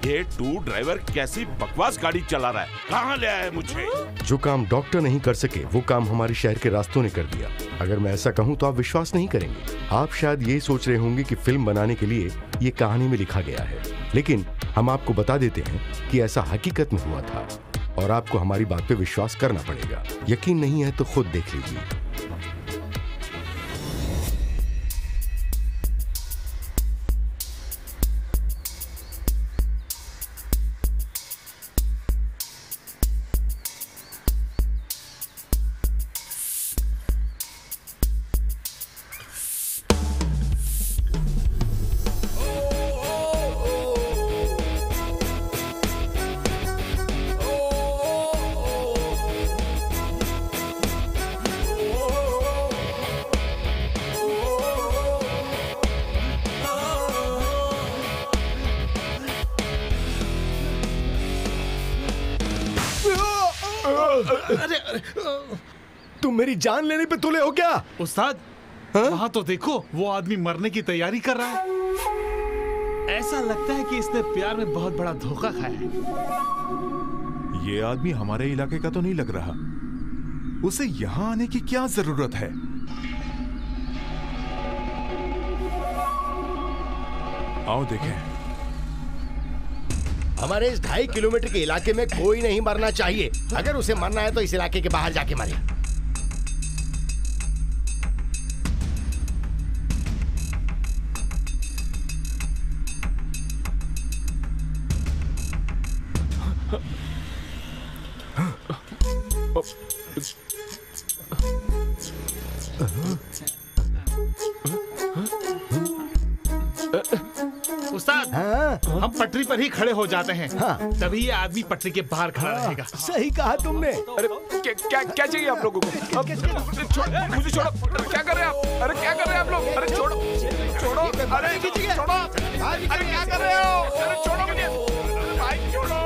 ये to driver कैसी बकवास गाड़ी चला रहा है, कहाँ ले आया मुझे? जो काम डॉक्टर नहीं कर सके वो काम हमारे शहर के रास्तों ने कर दिया। अगर मैं ऐसा कहूँ तो आप विश्वास नहीं करेंगे। आप शायद यही सोच रहे होंगे कि फिल्म बनाने के लिए ये कहानी में लिखा गया है, लेकिन हम आपको बता देते हैं कि ऐसा हकीकत में हुआ था और आपको हमारी बात पे विश्वास करना पड़ेगा। यकीन नहीं है तो खुद देख लीजिए। तुम मेरी जान लेने पे तुले हो क्या? उस्ताद, वहाँ तो देखो, वो आदमी मरने की तैयारी कर रहा है। ऐसा लगता है कि इसने प्यार में बहुत बड़ा धोखा खाया है। ये आदमी हमारे इलाके का तो नहीं लग रहा। उसे यहाँ आने की क्या जरूरत है? आओ देखें। हमारे इस 2.5 किलोमीटर के इलाके में कोई नहीं मरना चाहिए। अगर उसे मरना है तो इस इलाके के बाहर जाके मरे। उस्ताद, हम पटरी पर ही खड़े हो जाते हैं। तभी ये आदमी पटरी के बाहर खड़ा रहेगा। सही कहा तुमने। अरे क्या चाहिए आप लोगों को? मुझे छोड़ो। क्या कर रहे हैं आप? अरे क्या कर रहे हैं आप लोग? अरे छोड़ो। अरे छोड़ो। अरे क्या कर रहे हो? अरे छोड़ो मुझे। भाई छोड़ो।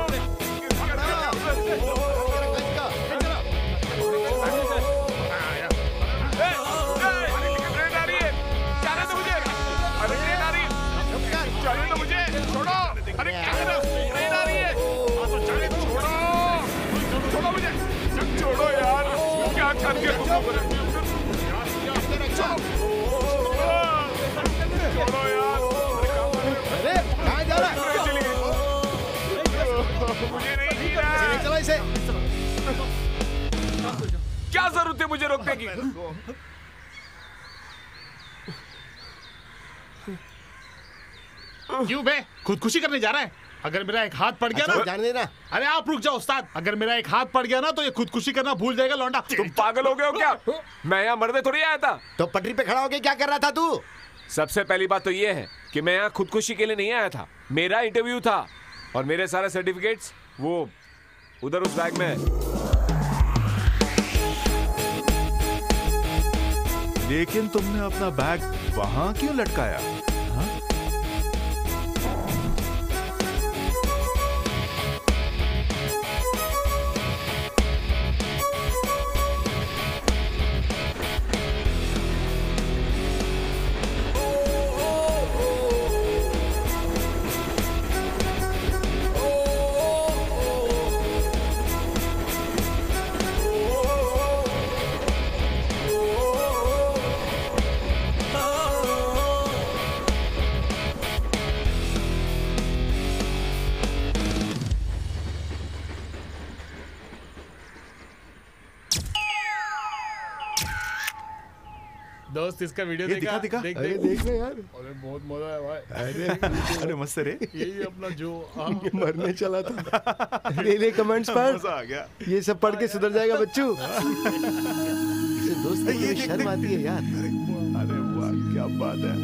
अरे क्या कर रहे हो? ट्रेन आ रही है। छोड़ो मुझे। छोड़ो यार, क्या कर के छोड़ो यार। अरे कहाँ जा रहा है? मुझे नहीं जीना है। चला इसे। क्या जरूरत है मुझे रोकने की? क्यों बे, खुदकुशी करने जा रहा है? अगर मेरा एक हाथ पड़ गया ना, जाने देना। अरे आप रुक जाओ उस्ताद। अगर मेरा एक हाथ पड़ गया ना तो ये खुदकुशी करना भूल जाएगा लौंडा। तुम पागल हो गए हो क्या? मैं यहाँ मरने थोड़ी आया था। तो पटरी पे खड़ा होके क्या कर रहा था तू? सबसे पहली बात तो ये है कि मैं यहाँ खुदकुशी के लिए नहीं आया था। मेरा इंटरव्यू था और मेरे सारे सर्टिफिकेट्स वो उधर उस बैग में है। लेकिन तुमने अपना बैग वहां क्यों लटकाया? दोस्त, इसका वीडियो देखा? दिखा। अरे देखना यार। अरे बहुत मजा है भाई। अरे मस्त रे। यही अपना जो मरने चला था। ले कमेंट्स पढ़। मजा आ गया। ये सब पढ़ के सुधर जाएगा बच्चू। इसे दोस्त की शर्म आती है यार। अरे वाह, क्या बात है।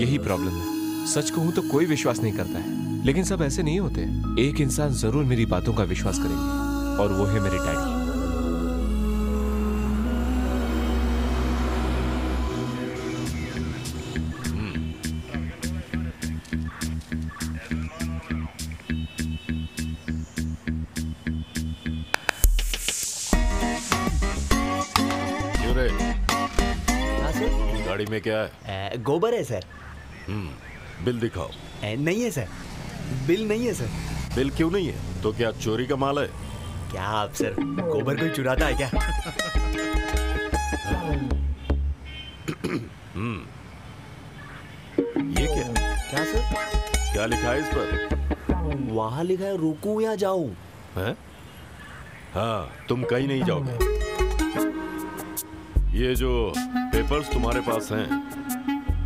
यही प्रॉब्लम है। सच कहूं तो कोई विश्वास नहीं करता है, लेकिन सब ऐसे नहीं होते। एक इंसान जरूर मेरी बातों का विश्वास करेंगे और वो है मेरे डैडी। गाड़ी में क्या है? गोबर है सर। बिल दिखाओ। नहीं है सर, बिल नहीं है सर। बिल क्यों नहीं है? तो क्या चोरी का माल है? क्या आप सर, गोबर कोई चुराता है क्या? ये क्या? क्या सर? क्या लिखा है इस पर? वहां लिखा है रुकूं या जाऊं। हैं? हाँ, तुम कहीं नहीं जाओगे। ये जो पेपर्स तुम्हारे पास हैं,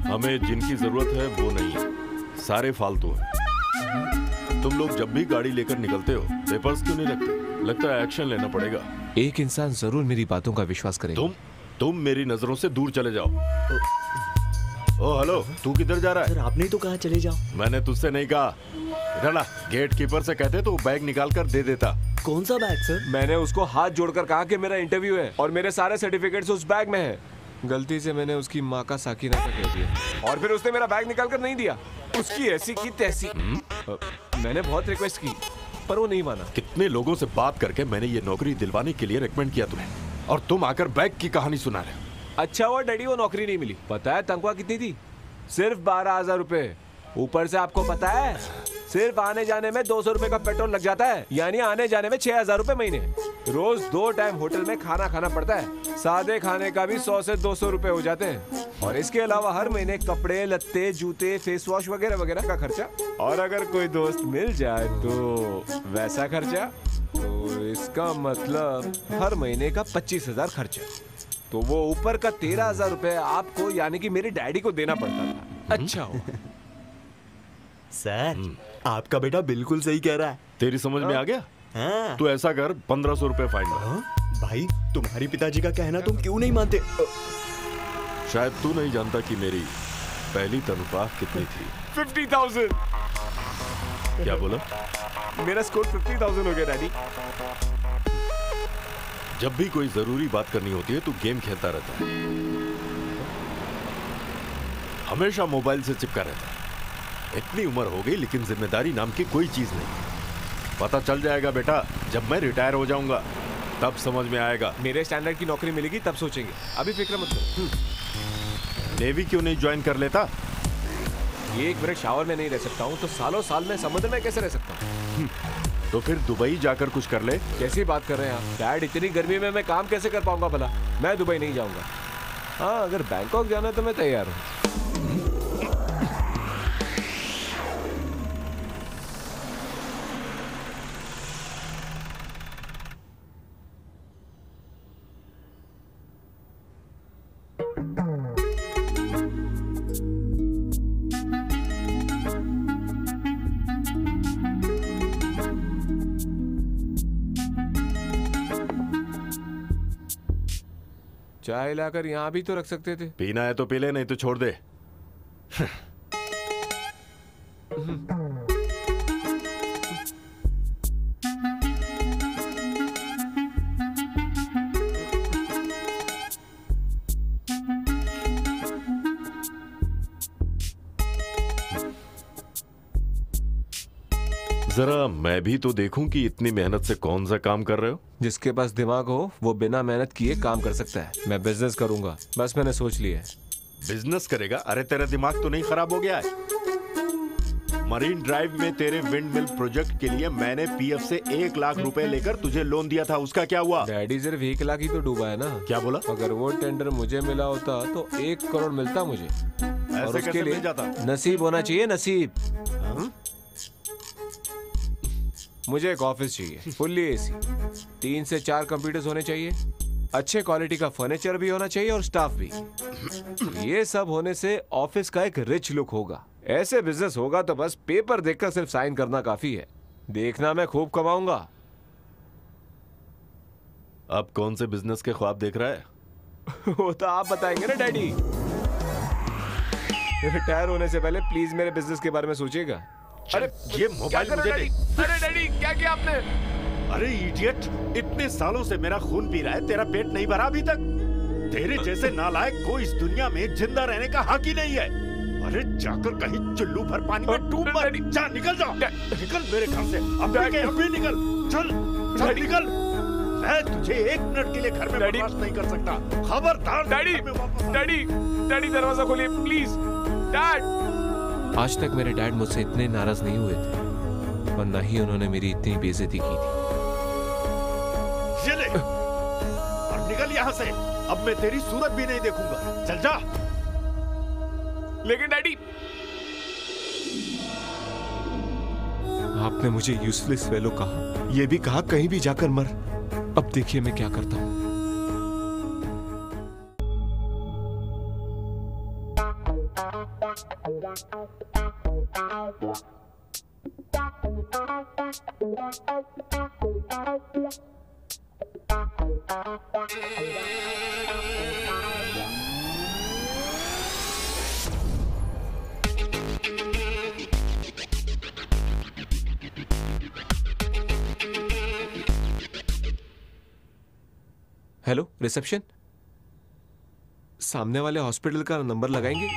हमें जिनकी जरूरत है वो नहीं है, सारे फालतू हैं। तुम लोग जब भी गाड़ी लेकर निकलते हो पेपर्स क्यों नहीं रखते? लगता है एक्शन लेना पड़ेगा। एक इंसान जरूर मेरी बातों का विश्वास करेगा। तुम मेरी नजरों से दूर चले जाओ। ओ हेलो, तू किधर जा रहा है? सर आपने तो कहा चले जाओ। मैंने तुझसे नहीं कहा। इधर आ, गेट कीपर से कहते तो बैग निकाल कर दे देता। कौन सा बैग सर? मैंने उसको हाथ जोड़कर कहा कि मेरा इंटरव्यू है और मेरे सारे सर्टिफिकेट्स उस बैग में है। गलती से मैंने उसकी माँ का साकिना का कह दिया और फिर उसने मेरा बैग निकाल कर नहीं दिया। उसकी ऐसी की तैसी। मैंने बहुत रिक्वेस्ट की पर वो नहीं माना। कितने लोगों से बात करके मैंने ये नौकरी दिलवाने के लिए रेकमेंड किया तुम्हें, और तुम आकर बैग की कहानी सुना रहे हो। अच्छा हुआ डैडी वो नौकरी नहीं मिली। पता है तनख्वाह कितनी थी? सिर्फ 12,000 रुपए। ऊपर से आपको पता है सिर्फ आने जाने में 200 रुपए का पेट्रोल लग जाता है, यानी आने जाने में 6,000 रुपए महीने। रोज 2 टाइम होटल में खाना खाना पड़ता है। सादे खाने का भी 100 से 200 रुपए हो जाते हैं, और इसके अलावा हर महीने कपड़े लत्ते जूते फेस वॉश वगैरह वगैरह का खर्चा। और अगर कोई दोस्त मिल जाए तो वैसा खर्चा। तो इसका मतलब हर महीने का 25,000 खर्चा। तो वो ऊपर का 13,000 रुपए आपको यानी कि मेरे डैडी को देना पड़ता था। अच्छा हो सर, आपका बेटा बिल्कुल सही कह रहा है। तेरी समझ में आ गया? हाँ। तू ऐसा कर, 1,500 रुपए फाइन ला। भाई तुम्हारी पिताजी का कहना तुम क्यों नहीं मानते? शायद तू नहीं जानता कि मेरी पहली तनख्वाह कितनी थी। 50,000। क्या बोला? मेरा स्कोर 50,000 हो गया डैडी। जब भी कोई जरूरी बात करनी होती है तू गेम खेलता रहता है, हमेशा मोबाइल से चिपका रहता है। इतनी उम्र हो गई लेकिन जिम्मेदारी नाम की कोई चीज नहीं। पता चल जाएगा बेटा, जब मैं रिटायर हो जाऊंगा तब समझ में आएगा। मेरे स्टैंडर्ड की नौकरी मिलेगी तब सोचेंगे, अभी फिक्र मत करो। नेवी क्यों नहीं ज्वाइन कर लेता? एक मिनट शावर में नहीं रह सकता हूँ तो सालों साल में समुद्र में कैसे रह सकता हूँ? तो फिर दुबई जाकर कुछ कर ले। कैसी बात कर रहे हैं आप डैड? इतनी गर्मी में मैं काम कैसे कर पाऊंगा भला? मैं दुबई नहीं जाऊंगा। हाँ, अगर बैंकॉक जाना है तो मैं तैयार हूँ। चाय लाकर यहाँ भी तो रख सकते थे। पीना है तो पी ले, नहीं तो छोड़ दे। जरा मैं भी तो देखूं कि इतनी मेहनत से कौन सा काम कर रहे हो। जिसके पास दिमाग हो वो बिना मेहनत किए काम कर सकता है। मैं बिजनेस करूंगा, बस मैंने सोच लिया है। बिजनेस करेगा? अरे तेरा दिमाग तो नहीं खराब हो गया है? मरीन ड्राइव में तेरे विंड मिल प्रोजेक्ट के लिए मैंने पीएफ से 1 लाख रुपए लेकर तुझे लोन दिया था, उसका क्या हुआ? डैडी सिर्फ 1 लाख ही तो डूबा है ना। क्या बोला? अगर वो टेंडर मुझे मिला होता तो 1 करोड़ मिलता मुझे। और उसके लिए जाता? नसीब होना चाहिए, नसीब। मुझे एक ऑफिस चाहिए, फुल्ली एसी, 3 से 4 कंप्यूटर्स होने चाहिए, अच्छे क्वालिटी का फर्नीचर भी होना चाहिए और स्टाफ भी। ये सब होने से ऑफिस का एक रिच लुक होगा। ऐसे बिजनेस होगा तो बस पेपर देखकर सिर्फ साइन करना काफी है। देखना मैं खूब कमाऊंगा। अब कौन से बिजनेस के ख्वाब देख रहा है? वो तो आप बताएंगे ना डैडी। रिटायर होने से पहले प्लीज मेरे बिजनेस के बारे में सोचिएगा। अरे ये मोबाइल मुझे दे। अरे डैडी क्या किया आपने? अरे इडियट, इतने सालों से मेरा खून पी रहा है, तेरा पेट नहीं भरा अभी तक? तेरे जैसे नालायक को इस दुनिया में जिंदा रहने का हक ही नहीं है। अरे जाकर कहीं चुल्लू भर पानी में डूब मर। जा, निकल जा, निकल मेरे घर से। अभी निकल, चल चल निकल। मैं तुझे एक मिनट के लिए घर में डैडी। बर्दाश्त नहीं कर सकता। खबरदार डैडी घर में वापस आ। डैडी डैडी दरवाजा खोलिए प्लीज। डैड। आज तक मेरे डैड मुझसे इतने नाराज नहीं हुए थे और न ही उन्होंने मेरी इतनी बेइज्जती की थी। ये ले और निकल यहाँ से। अब मैं तेरी सूरत भी नहीं देखूंगा। चल जा। लेकिन डैडी आपने मुझे यूजलेस फेलो कहा, यह भी कहा कहीं भी जाकर मर। अब देखिए मैं क्या करता हूं। हेलो रिसेप्शन, सामने वाले हॉस्पिटल का नंबर लगाएंगे?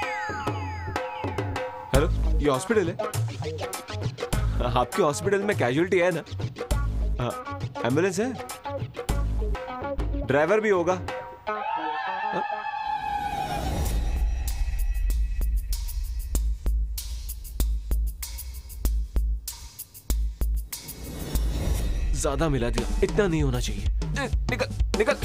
हेलो, ये हॉस्पिटल है? आपके हॉस्पिटल में कैजुअलिटी है ना? एम्बुलेंस है? ड्राइवर भी होगा? ज्यादा मिला दिया, इतना नहीं होना चाहिए। निकल निकल।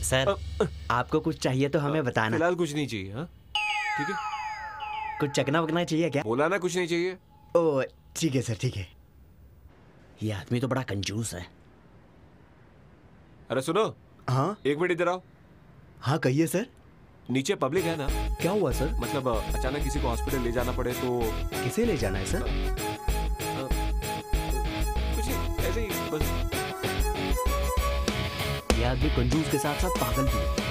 सर आपको कुछ चाहिए तो हमें बताना। फिलहाल कुछ नहीं चाहिए। हाँ ठीक है। कुछ चकना वकना चाहिए क्या? बोला ना कुछ नहीं चाहिए। ओ ठीक है सर, ठीक है। ये आदमी तो बड़ा कंजूस है। अरे सुनो। हाँ एक मिनट इधर आओ। हाँ कहिए सर। नीचे पब्लिक है ना? क्या हुआ सर? मतलब अचानक किसी को हॉस्पिटल ले जाना पड़े तो। किसे ले जाना है सर? कुछ नहीं, ऐसे ही बस। ये आदमी कंजूस के साथ साथ पागल भी है।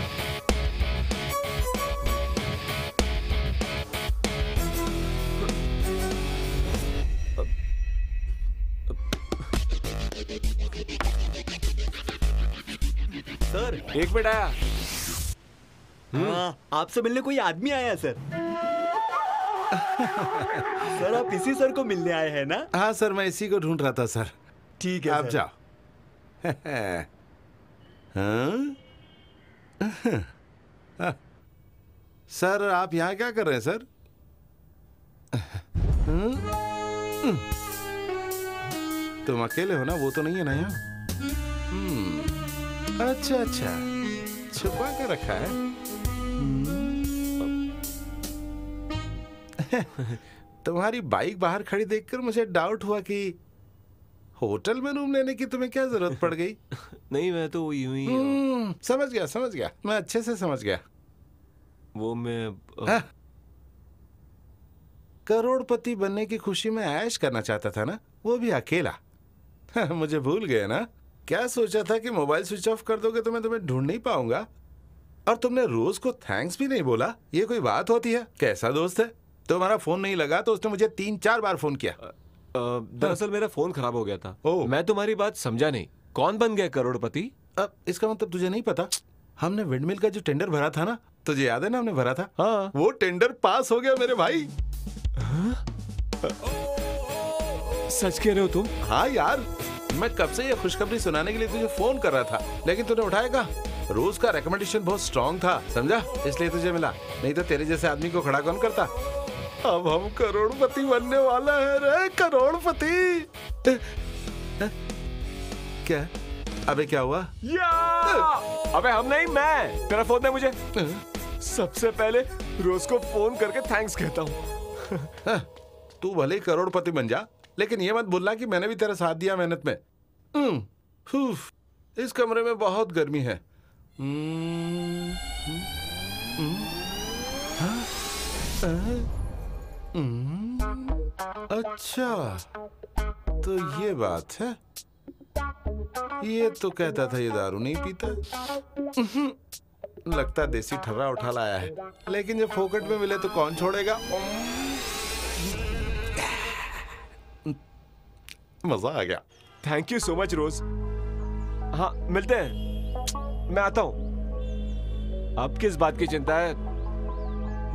सर एक मिनट आया। हाँ, आपसे मिलने कोई आदमी आया है सर। सर आप इसी सर को मिलने आए हैं ना? हाँ सर, मैं इसी को ढूंढ रहा था सर। ठीक है आप सर। जाओ। हाँ? सर आप यहाँ क्या कर रहे हैं सर? तुम अकेले हो ना? वो तो नहीं है ना यहाँ? अच्छा अच्छा, छुपा के रखा है। तुम्हारी बाइक बाहर खड़ी देखकर मुझे डाउट हुआ कि होटल में रूम लेने की तुम्हें क्या जरूरत पड़ गई? नहीं मैं तो यूं ही समझ गया, मैं अच्छे से समझ गया। वो मैं करोड़पति बनने की खुशी में ऐश करना चाहता था ना, वो भी अकेला। मुझे भूल गए ना? क्या सोचा था कि मोबाइल स्विच ऑफ कर दोगे तो मैं तुम्हें ढूंढ नहीं पाऊंगा? और तुमने रोज को थैंक्स भी नहीं बोला। ये कोई बात होती है? कैसा दोस्त है? तुम्हारा फोन नहीं लगा तो उसने मुझे 3-4 बार फोन किया। दरअसल मेरा फोन खराब हो गया था। ओह। मैं तुम्हारी बात समझा नहीं। कौन बन गया करोड़पति? अब इसका मतलब तुझे नहीं पता? हमने विंडमिल का जो टेंडर भरा था ना, तुझे याद है ना? हमने भरा था। हाँ। वो टेंडर पास हो गया मेरे भाई। सच कह रहे हो तुम? हाँ यार, मैं कब से ये खुशखबरी सुनाने के लिए तुझे फोन कर रहा था, लेकिन तूने उठाएगा। रोज का रिकमेंडेशन बहुत स्ट्रांग था, समझा? इसलिए तुझे मिला, नहीं तो तेरे जैसे आदमी को खड़ा कौन करता? अब हम करोड़पति बनने वाला है रे, करोड़पति। क्या? अबे क्या हुआ? या! अबे हम नहीं, मैं। तेरा फोन दे मुझे। सबसे पहले रोज को फोन करके थैंक्स कहता हूँ। तू भले ही करोड़पति बन जा, लेकिन ये मत भूलना कि मैंने भी तेरा साथ दिया मेहनत में। इस कमरे में बहुत गर्मी है। अच्छा, तो ये बात है। ये तो कहता था ये दारू नहीं पीता। लगता देसी ठर्रा उठा लाया है, लेकिन जब फोकट में मिले तो कौन छोड़ेगा। मजा आ गया। थैंक यू सो मच रोज। हाँ मिलते हैं, मैं आता हूं। अब किस बात की चिंता है?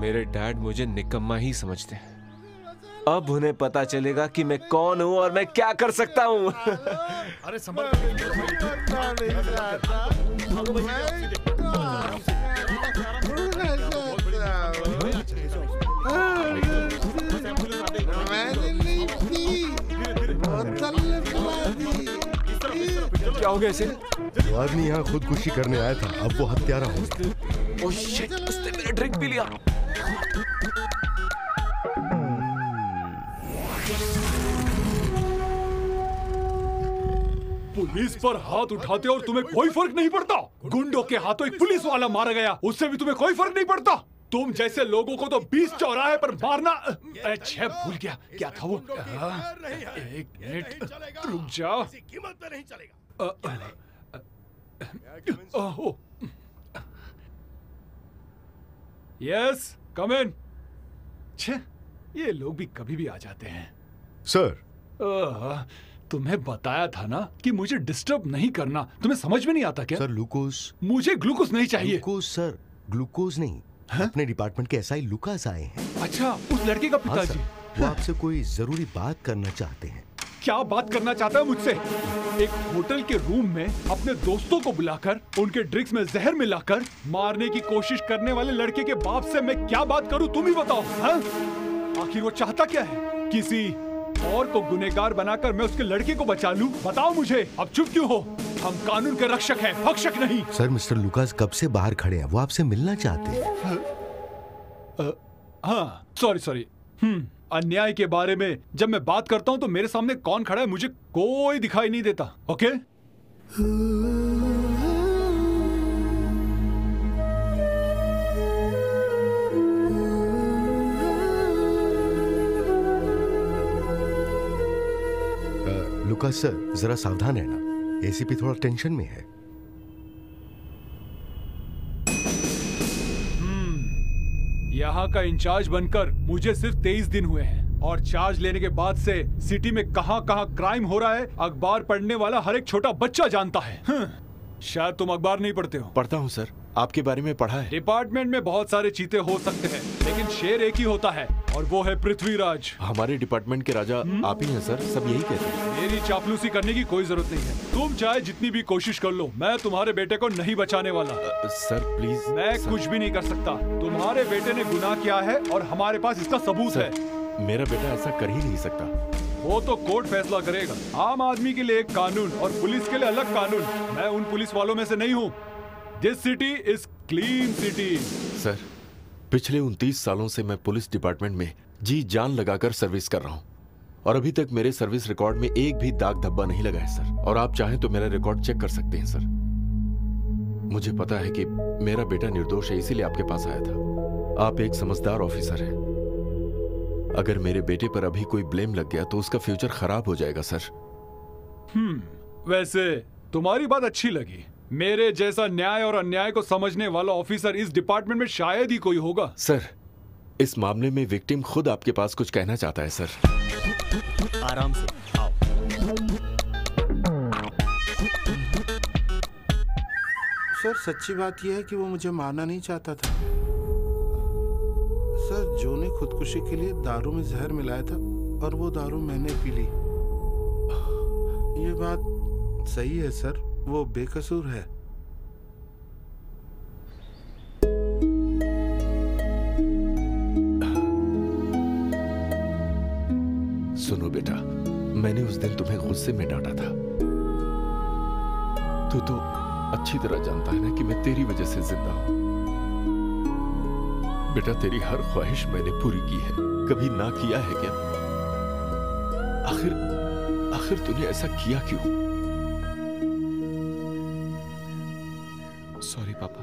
मेरे डैड मुझे निकम्मा ही समझते हैं। अब उन्हें पता चलेगा कि मैं कौन हूं और मैं क्या कर सकता हूं। अरे संभल। क्या हो गया इसे? वो आदमी यहाँ खुदकुशी करने आया था, अब वो हत्यारा हो गया। ओह शिट, उसने मेरा ड्रिंक पी लिया। पुलिस पर हाथ उठाते और तुम्हें कोई फर्क नहीं पड़ता। गुंडों के हाथों एक पुलिस वाला मारा गया, उससे भी तुम्हें कोई फर्क नहीं पड़ता। तुम जैसे लोगों को तो 20 चौराहे पर मारना। अच्छा भूल गया क्या था वो। एक मिनट रुक जाओ। यस कम इन। छे, ये लोग भी कभी भी आ जाते हैं। सर, तुम्हें बताया था ना कि मुझे डिस्टर्ब नहीं करना। तुम्हें समझ में नहीं आता क्या? Sir glucose. मुझे ग्लूकोज नहीं चाहिए। ग्लूकोज सर, ग्लूकोज नहीं। अपने डिपार्टमेंट के एसआई लुकास आए हैं। अच्छा, उस लड़के का पिताजी। वो आपसे कोई जरूरी बात करना चाहते हैं। क्या बात करना चाहता है मुझसे? एक होटल के रूम में अपने दोस्तों को बुलाकर उनके ड्रिंक्स में जहर मिलाकर मारने की कोशिश करने वाले लड़के के बाप से मैं क्या बात करूं? तुम ही बताओ। हाँ? आखिर वो चाहता क्या है? किसी और को गुनहगार बनाकर मैं उसके लड़के को बचा लूं? बताओ मुझे। अब चुप क्यों हो? हम कानून के रक्षक हैं, भक्षक नहीं। सर, मिस्टर लुकास कब से बाहर खड़े हैं, वो आपसे मिलना चाहते हैं। हाँ, सॉरी। अन्याय के बारे में जब मैं बात करता हूँ तो मेरे सामने कौन खड़ा है मुझे कोई दिखाई नहीं देता। ओके? लुकास सर, जरा सावधान रहना। एसीपी थोड़ा टेंशन में है। यहाँ का इंचार्ज बनकर मुझे सिर्फ 23 दिन हुए हैं और चार्ज लेने के बाद से सिटी में कहाँ-कहाँ क्राइम हो रहा है अखबार पढ़ने वाला हर एक छोटा बच्चा जानता है। शायद तुम अखबार नहीं पढ़ते हो। पढ़ता हूँ सर, आपके बारे में पढ़ा है। डिपार्टमेंट में बहुत सारे चीते हो सकते हैं, लेकिन शेर एक ही होता है और वो है पृथ्वीराज। हमारे डिपार्टमेंट के राजा आप ही हैं सर, सब यही कहते हैं। मेरी चापलूसी करने की कोई जरूरत नहीं है। तुम चाहे जितनी भी कोशिश कर लो, मैं तुम्हारे बेटे को नहीं बचाने वाला। Sir please. मैं कुछ भी नहीं कर सकता। तुम्हारे बेटे ने गुनाह किया है और हमारे पास इसका सबूत है। मेरा बेटा ऐसा कर ही नहीं सकता। वो तो कोर्ट फैसला करेगा। आम आदमी के लिए एक कानून और पुलिस के लिए अलग कानून। मैं उन पुलिस वालों में से नहीं हूँ। This city is clean city. Sir, पिछले 29 सालों से मैं पुलिस डिपार्टमेंट में जी जान लगाकर सर्विस कर रहा हूँ और अभी तक मेरे सर्विस रिकॉर्ड में एक भी दाग धब्बा नहीं लगा है सर। और आप चाहें तो मेरा रिकॉर्ड चेक कर सकते हैं सर। मुझे पता है कि मेरा बेटा निर्दोष है, इसीलिए आपके पास आया था। आप एक समझदार ऑफिसर हैं। अगर मेरे बेटे पर अभी कोई ब्लेम लग गया तो उसका फ्यूचर खराब हो जाएगा सर। वैसे तुम्हारी बात अच्छी लगी। मेरे जैसा न्याय और अन्याय को समझने वाला ऑफिसर इस डिपार्टमेंट में शायद ही कोई होगा। सर, इस मामले में विक्टिम खुद आपके पास कुछ कहना चाहता है सर। आराम से आओ। सर, सच्ची बात यह है कि वो मुझे मारना नहीं चाहता था। सर, जो ने खुदकुशी के लिए दारू में जहर मिलाया था और वो दारू मैंने पी ली। ये बात सही है सर, वो बेकसूर है। सुनो बेटा, मैंने उस दिन तुम्हें गुस्से में डांटा था। तू तो अच्छी तरह जानता है ना कि मैं तेरी वजह से जिंदा हूं। बेटा, तेरी हर ख्वाहिश मैंने पूरी की है, कभी ना किया है क्या? आखिर तूने ऐसा किया क्यों? सॉरी पापा।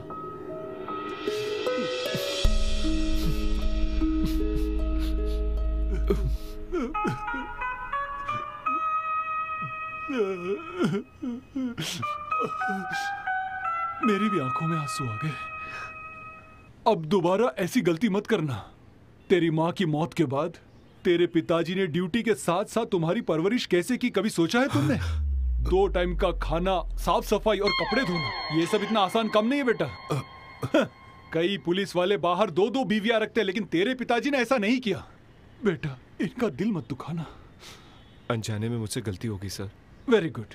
मेरी भी आंखों में आंसू आ गए। अब दोबारा ऐसी गलती मत करना। तेरी माँ की मौत के बाद तेरे पिताजी ने ड्यूटी के साथ साथ तुम्हारी परवरिश कैसे की, कभी सोचा है तुमने? 2 टाइम का खाना, साफ सफाई और कपड़े धोना, ये सब इतना आसान काम नहीं है बेटा। कई पुलिस वाले बाहर 2-2 बीवियां रखते हैं, लेकिन तेरे पिताजी ने ऐसा नहीं किया। बेटा, इनका दिल मत दुखाना। अनजाने में मुझसे गलती हो गई सर। Very good.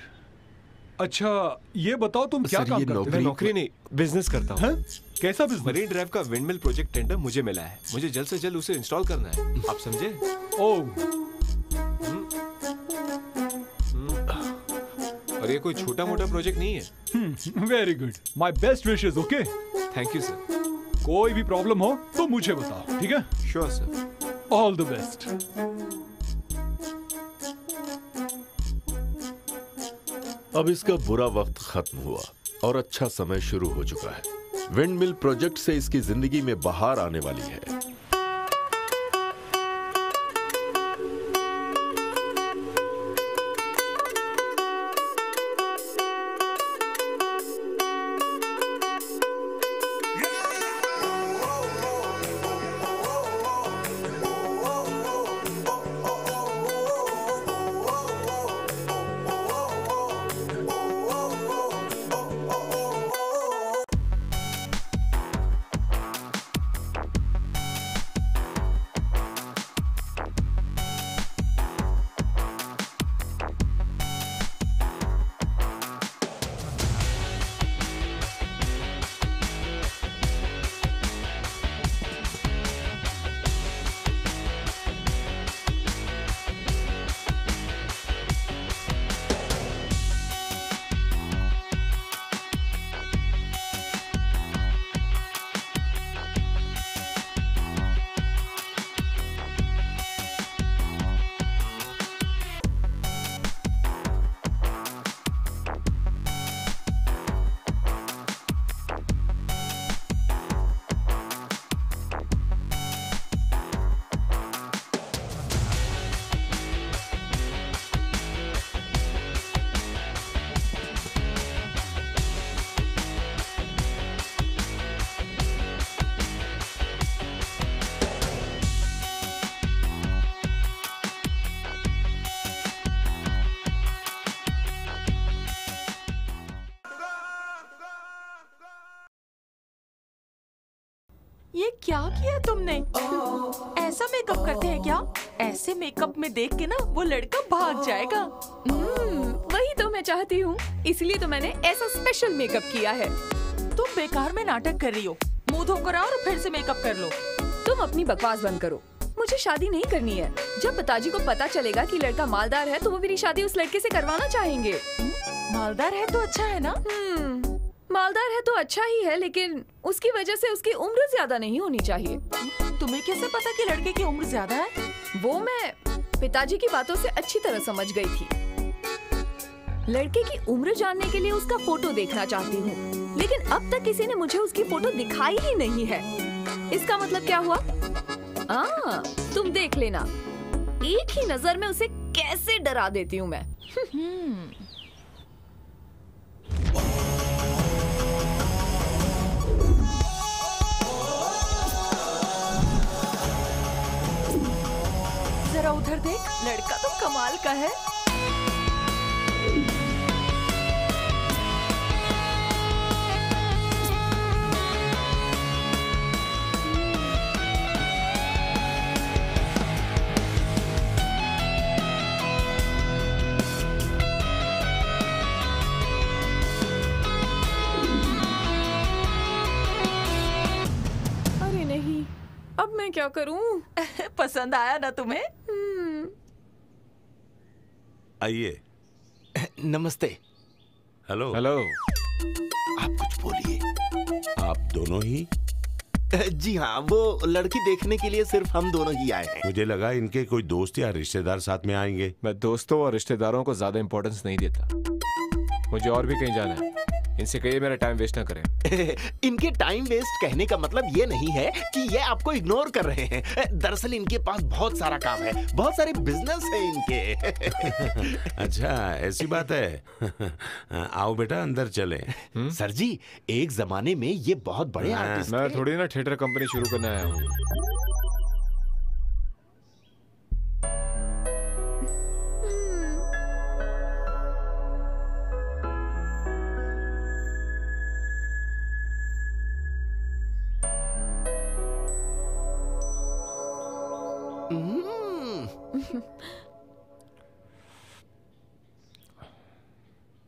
अच्छा ये बताओ तुम क्या काम करते हो? मैं नौकरी नहीं, बिजनेस करता हूँ। कैसा बिजनेस? मरीन ड्राइव का विंडमिल प्रोजेक्ट टेंडर मुझे मिला है। मुझे जल्द से जल्द उसे इंस्टॉल करना है, आप समझे? ओह। और ये कोई छोटा मोटा प्रोजेक्ट नहीं है। Very good, my best wishes. Okay, thank you sir. कोई भी प्रॉब्लम हो तो मुझे बताओ, ठीक है? Sure sir. All the best. अब इसका बुरा वक्त खत्म हुआ और अच्छा समय शुरू हो चुका है। विंडमिल प्रोजेक्ट से इसकी जिंदगी में बहार आने वाली है। ये क्या किया तुमने? ऐसा मेकअप करते हैं क्या? ऐसे मेकअप में देख के ना वो लड़का भाग जाएगा। वही तो मैं चाहती हूँ, इसलिए तो मैंने ऐसा स्पेशल मेकअप किया है। तुम बेकार में नाटक कर रही हो। मुंह धोकर आओ और फिर से मेकअप कर लो। तुम अपनी बकवास बंद करो। मुझे शादी नहीं करनी है। जब पिताजी को पता चलेगा कि लड़का मालदार है तो वो मेरी शादी उस लड़के से करवाना चाहेंगे। मालदार है तो अच्छा है ना? मालदार है तो अच्छा ही है, लेकिन उसकी वजह से उसकी उम्र ज्यादा नहीं होनी चाहिए। तुम्हें कैसे पता कि लड़के की उम्र ज्यादा है? वो मैं पिताजी की बातों से अच्छी तरह समझ गई थी। लड़के की उम्र जानने के लिए उसका फोटो देखना चाहती हूँ, लेकिन अब तक किसी ने मुझे उसकी फोटो दिखाई ही नहीं है। इसका मतलब क्या हुआ? तुम देख लेना, एक ही नजर में उसे कैसे डरा देती हूँ मैं। जरा उधर देख, लड़का तो कमाल का है। अरे नहीं, अब मैं क्या करूं? पसंद आया ना तुम्हें? आइए। नमस्ते। हेलो। हेलो। आप कुछ बोलिए। आप दोनों ही? जी हाँ, वो लड़की देखने के लिए सिर्फ हम दोनों ही आए हैं। मुझे लगा इनके कोई दोस्त या रिश्तेदार साथ में आएंगे। मैं दोस्तों और रिश्तेदारों को ज्यादा इंपॉर्टेंस नहीं देता। मुझे और भी कहीं जाना है। इनसे कहिए मेरा टाइम वेस्ट ना करें। इनके टाइम वेस्ट कहने का मतलब ये नहीं है कि ये आपको इग्नोर कर रहे हैं। दरअसल इनके पास बहुत सारा काम है, बहुत सारे बिजनेस है इनके। अच्छा ऐसी बात है। आओ बेटा अंदर चले। सर जी एक जमाने में ये बहुत बड़े आर्टिस्ट मैं थोड़ी ना थिएटर कंपनी शुरू करने आया हूँ।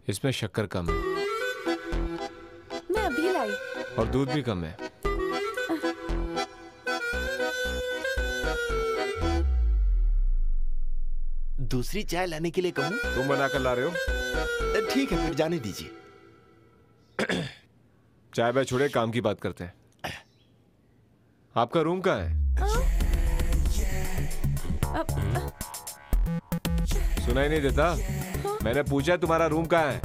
इसमें शक्कर कम है मैं अभी लाई। और दूध भी कम है। दूसरी चाय लाने के लिए कहूँ? तुम बना कर ला रहे हो? ठीक है फिर जाने दीजिए। चाय बाय छोड़े काम की बात करते हैं। आपका रूम कहाँ है? सुनाई नहीं देता? मैंने पूछा तुम्हारा रूम कहाँ है?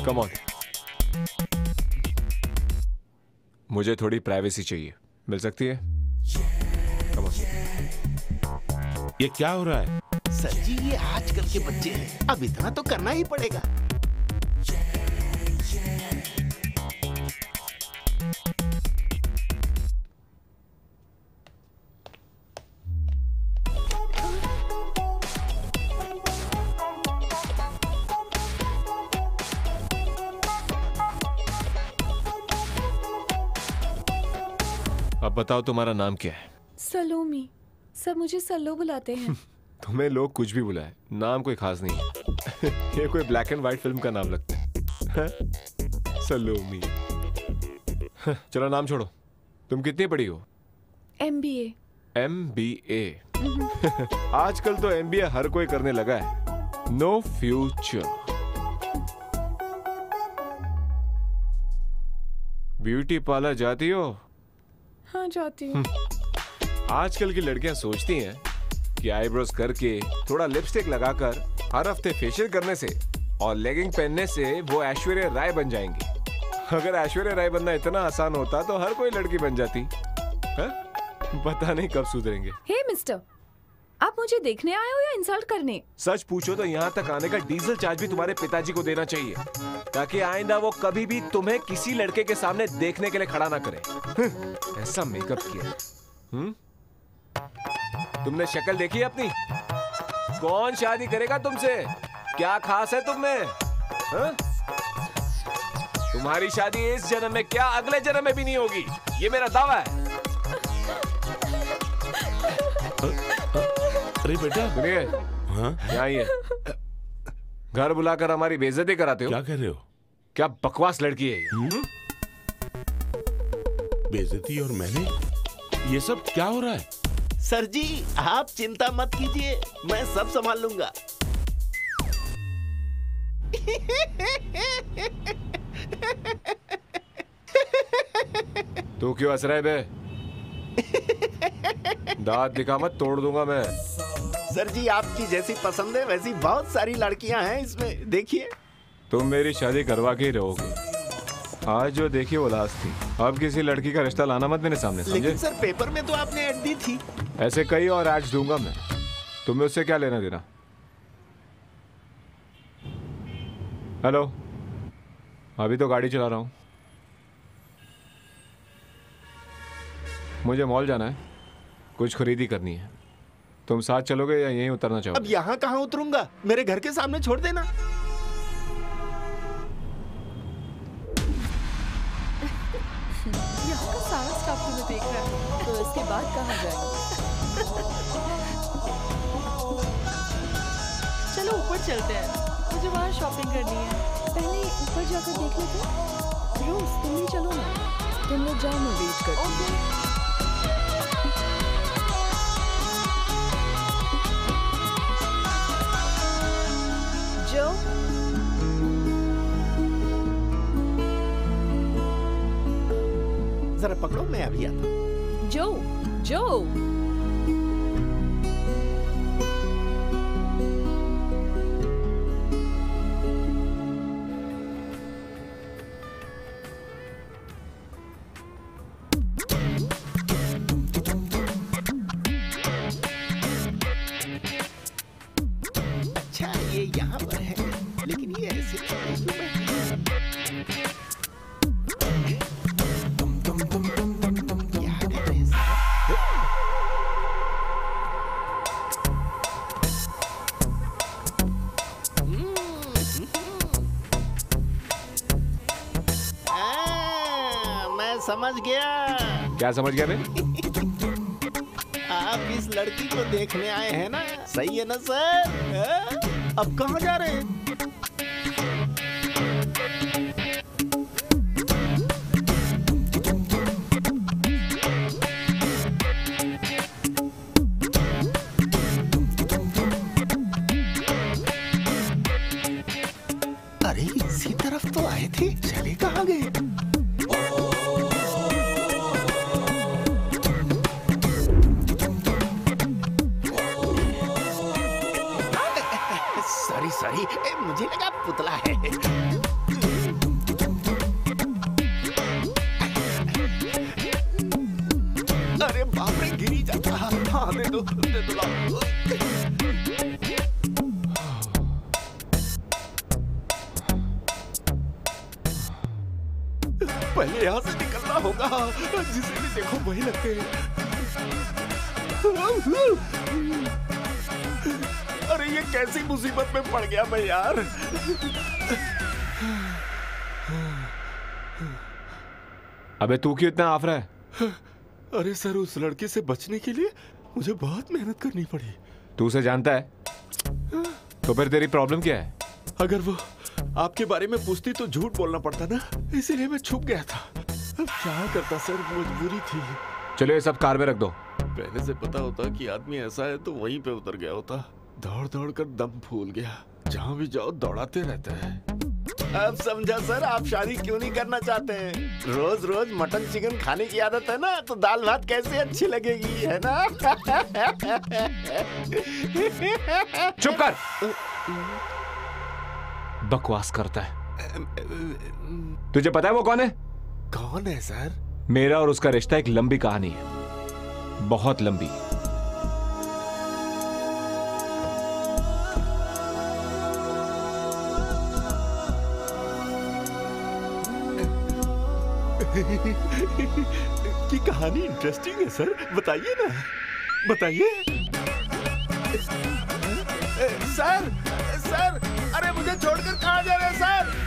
Come on. मुझे थोड़ी प्राइवेसी चाहिए, मिल सकती है? Come on. ये क्या हो रहा है? सर जी ये आजकल के बच्चे हैं, अब इतना तो करना ही पड़ेगा। अब बताओ तुम्हारा नाम क्या है? सलोमी। सब मुझे सल्लो बुलाते हैं। तुम्हें लोग कुछ भी बुलाए, नाम कोई खास नहीं है। ये कोई ब्लैक एंड व्हाइट फिल्म का नाम लगता है। सलोमी। चलो नाम छोड़ो। तुम कितनी पढ़ी हो? MBA। MBA। आजकल तो MBA हर कोई करने लगा है। No future. ब्यूटी पार्लर जाती हो? हाँ जाती हूँ। आजकल की लड़कियां सोचती हैं कि आईब्रोज करके थोड़ा लिपस्टिक लगाकर हर हफ्ते फेशियल करने से और लेगिंग पहनने से वो ऐश्वर्या राय बन जाएंगी। अगर ऐश्वर्या राय बनना इतना आसान होता तो हर कोई लड़की बन जाती। है? पता नहीं कब सुधरेंगे। हे मिस्टर, आप मुझे देखने आए हो या इंसल्ट करने? सच पूछो तो यहाँ तक आने का डीजल चार्ज भी तुम्हारे पिताजी को देना चाहिए, ताकि आइंदा वो कभी भी तुम्हें किसी लड़के के सामने देखने के लिए खड़ा ना करे। ऐसा मेकअप किया। तुमने शक्ल देखी अपनी? कौन शादी करेगा तुमसे? क्या खास है तुम में? तुम्हारी शादी इस जन्म में क्या अगले जन्म में भी नहीं होगी, ये मेरा दावा है। अरे बेटा सुनिए, यहाँ आइए। घर बुलाकर हमारी बेइज्जती कराते हो। क्या कर रहे हो? क्या बकवास लड़की है ये? बेइज्जती और मैंने? ये सब क्या हो रहा है? सर जी आप चिंता मत कीजिए, मैं सब संभाल लूंगा। तू क्यों हंस रहा है बे? दांत दिखा मत, तोड़ दूंगा मैं। सर जी आपकी जैसी पसंद है वैसी बहुत सारी लड़कियां हैं इसमें, देखिए। तुम मेरी शादी करवा के ही रहोगे। आज जो देखी वो लास्ट थी, अब किसी लड़की का रिश्ता लाना मत मेरे सामने, समझे? लेकिन सर पेपर में तो आपने ऐड दी थी। ऐसे कई और एड्स दूंगा मैं, तुम्हें उससे क्या लेना देना? हेलो, अभी तो गाड़ी चला रहा हूँ। मुझे मॉल जाना है, कुछ खरीदी करनी है। तुम साथ चलोगे या यहीं उतरना चाहोगे? अब यहाँ कहाँ उतरूंगा, मेरे घर के सामने छोड़ देना। यहाँ का सारा स्टाफ तुम्हें देख रहा है, तो इसके बाद कहाँ जाएंगे? चलो ऊपर चलते हैं, मुझे वहाँ शॉपिंग करनी है। पहले ऊपर जाकर देख लेते। रोज तुम भी चलो ना, तुम लोग जाओ, मैं वेट करती हूँ। जो जरा पकड़ो, मैं अभी आता हूँ। जो जो समझ गया। क्या समझ गया मैं? आप इस लड़की को देखने आए हैं ना, सही है ना सर? अब कहाँ जा रहे हैं? अरे इसी तरफ तो आए थे, चले कहाँ गए? सॉरी, मुझे लगा पुतला है। अरे बाप रे, गिरी जाता। हाँ, दे दो लाओ। पहले यहाँ से निकलना होगा, जिसे भी देखो वही लगते हैं। अरे ये कैसी मुसीबत में पड़ गया मैं यार। अबे तू क्यों इतना आफरा है? अरे सर, उस लड़के से बचने के लिए मुझे बहुत मेहनत करनी पड़ी। तू उसे जानता है? तो फिर तेरी प्रॉब्लम क्या है? अगर वो आपके बारे में पूछती तो झूठ बोलना पड़ता ना, इसीलिए मैं छुप गया था। अब क्या करता सर, मजबूरी थी। चलो ये सब कार में रख दो। पहले से पता होता कि आदमी ऐसा है तो वहीं पे उतर गया होता। दौड़ दौड़ कर दम फूल गया। जहाँ भी जाओ दौड़ाते रहते हैं। अब समझा सर, आप शादी क्यों नहीं करना चाहते हैं? रोज रोज मटन चिकन खाने की आदत है ना, तो दाल भात कैसे अच्छी लगेगी, है ना? चुप कर। बकवास करता है। तुझे पता है वो कौन है? कौन है सर? मेरा और उसका रिश्ता एक लंबी कहानी है, बहुत लंबी। की कहानी इंटरेस्टिंग है सर, बताइए ना, बताइए। सर, अरे मुझे छोड़कर कहाँ जा रहे हैं सर?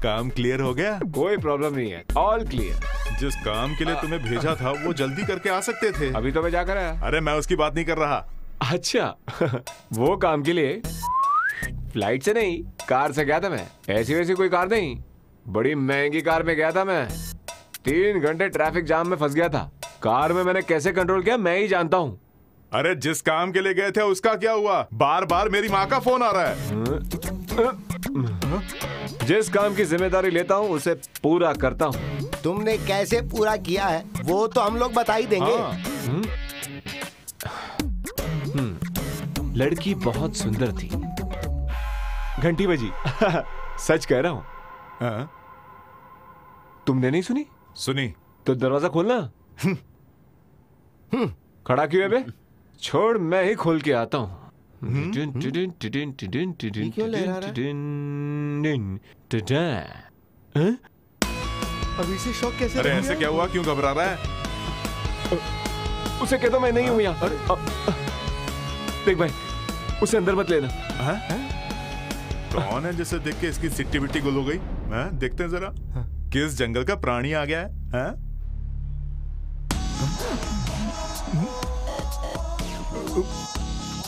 काम क्लियर हो गया? कोई प्रॉब्लम नहीं है, ऑल क्लियर। जिस काम के लिए तुम्हें भेजा था वो जल्दी करके आ सकते थे। अभी तो मैं जाकर आया। अरे मैं उसकी बात नहीं कर रहा। अच्छा वो काम के लिए फ्लाइट से नहीं, कार से गया था मैं। ऐसी वैसी कोई कार नहीं, बड़ी महंगी कार में गया था मैं। 3 घंटे ट्रैफिक जाम में फंस गया था। कार में मैंने कैसे कंट्रोल किया मैं ही जानता हूँ। अरे जिस काम के लिए गए थे उसका क्या हुआ? बार बार मेरी माँ का फोन आ रहा है। जिस काम की जिम्मेदारी लेता हूँ उसे पूरा करता हूँ। तुमने कैसे पूरा किया है वो तो हम लोग बता ही देंगे। लड़की बहुत सुंदर थी। घंटी बजी। सच कह रहा हूँ। तुमने नहीं सुनी? सुनी। तो दरवाजा खोलना। खड़ा क्यों है बे? छोड़ मैं ही खोल के आता हूँ। अभी से शौक कैसे? अरे ऐसे क्या हुआ, क्यों घबरा रहा है? उसे कह दो मैं नहीं हूँ यहाँ। देख भाई, उसे अंदर मत लेना। कौन है जिसे देख के इसकी सिट्टी बिट्टी गुल हो गई? देखते हैं जरा किस जंगल का प्राणी आ गया है?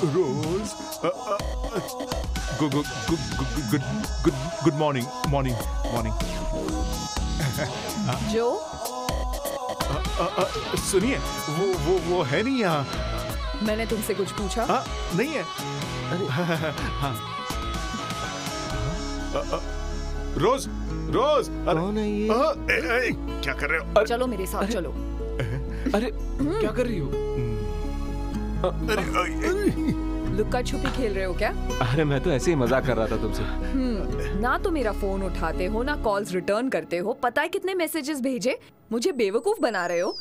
रोज गुड मॉर्निंग। जो सुनिए, वो है नहीं यहाँ। मैंने तुमसे कुछ पूछा? नहीं है। हाँ। रोज कौन है ये? क्या कर रहे हो? चलो मेरे साथ चलो। अरे क्या कर रही हो? लुक्का छुपी खेल रहे हो क्या? अरे मैं तो ऐसे ही मजाक कर रहा था तुमसे। ना तो मेरा फोन उठाते हो ना कॉल्स रिटर्न करते हो। पता है कितने मैसेजेस भेजे? मुझे बेवकूफ बना रहे हो।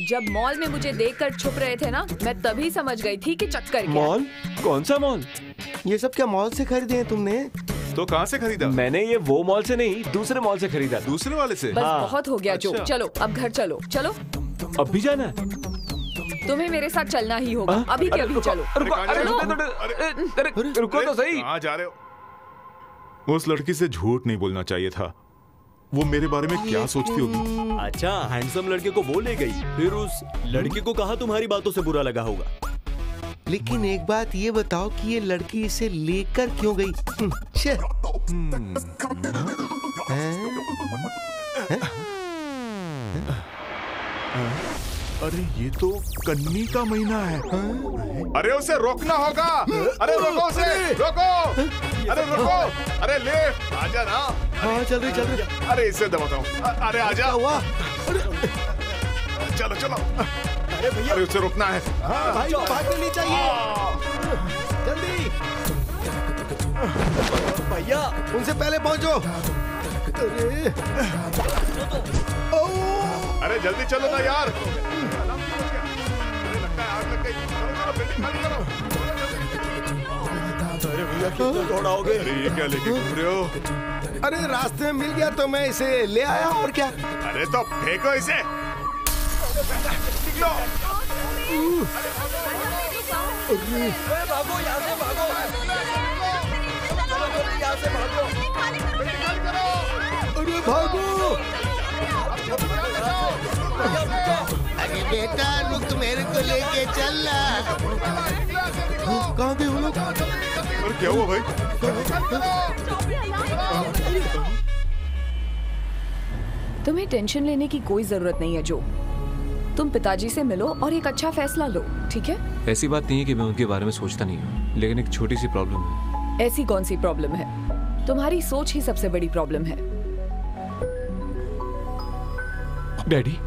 जब मॉल में मुझे देखकर छुप रहे थे ना, मैं तभी समझ गई थी कि चक्कर क्या। मॉल? कौन सा मॉल? ये सब क्या मॉल से खरीदे हैं तुमने? तो कहाँ से खरीदा? मैंने ये वो मॉल से नहीं, दूसरे मॉल से खरीदा। दूसरे वाले से? बस बहुत हो गया। जो चलो अब घर चलो। अब भी जाना है? तुम्हें मेरे साथ चलना ही होगा। अभी के अभी चलो। रुको तो सही। कहाँ जा रहे हो? उस लड़की से झूठ नहीं बोलना चाहिए था। वो मेरे बारे में क्या सोचती होगी? अच्छा, हैंडसम लड़के को वो ले गई, फिर उस लड़के को कहा तुम्हारी बातों से बुरा लगा होगा। लेकिन एक बात ये बताओ कि ये लड़की इसे लेकर क्यों गई? अरे ये तो कन्नी का महीना है। अरे उसे रोकना होगा। अरे रोको उसे, रोको। अरे रोको। अरे ले आजा ना। हाँ चल रही। अरे इसे दबाता हूँ। अरे आजा। चलो चलो। अरे भैया, अरे उसे रोकना है। हाँ भाई, भागना नहीं चाहिए। जल्दी भैया, उनसे पहले पहुंचो। अरे जल्दी चलो ना यार। अरे लगता है आग लग गई। चलो चलो, बिल्डिंग खाली करो। अरे भैया कितना दौड़ाओगे? अरे ये क्या लेके घूम रहे हो? अरे रास्ते में मिल गया तो मैं इसे ले आया, और क्या। अरे तो फेंको इसे। निकलो। भागो यहाँ से, भागो। यहाँ से भागो। अरे भागो। अरे बेटा रुक, मेरे को लेके चल। कहाँ गए वो लोग? अरे क्या हुआ भाई? तुम्हें टेंशन लेने की कोई जरूरत नहीं है जो। तुम पिताजी से मिलो और एक अच्छा फैसला लो, ठीक है? ऐसी बात नहीं है कि मैं उनके बारे में सोचता नहीं हूँ, लेकिन एक छोटी सी प्रॉब्लम है। ऐसी कौन सी प्रॉब्लम है? तुम्हारी सोच ही सबसे बड़ी प्रॉब्लम है। Daddy,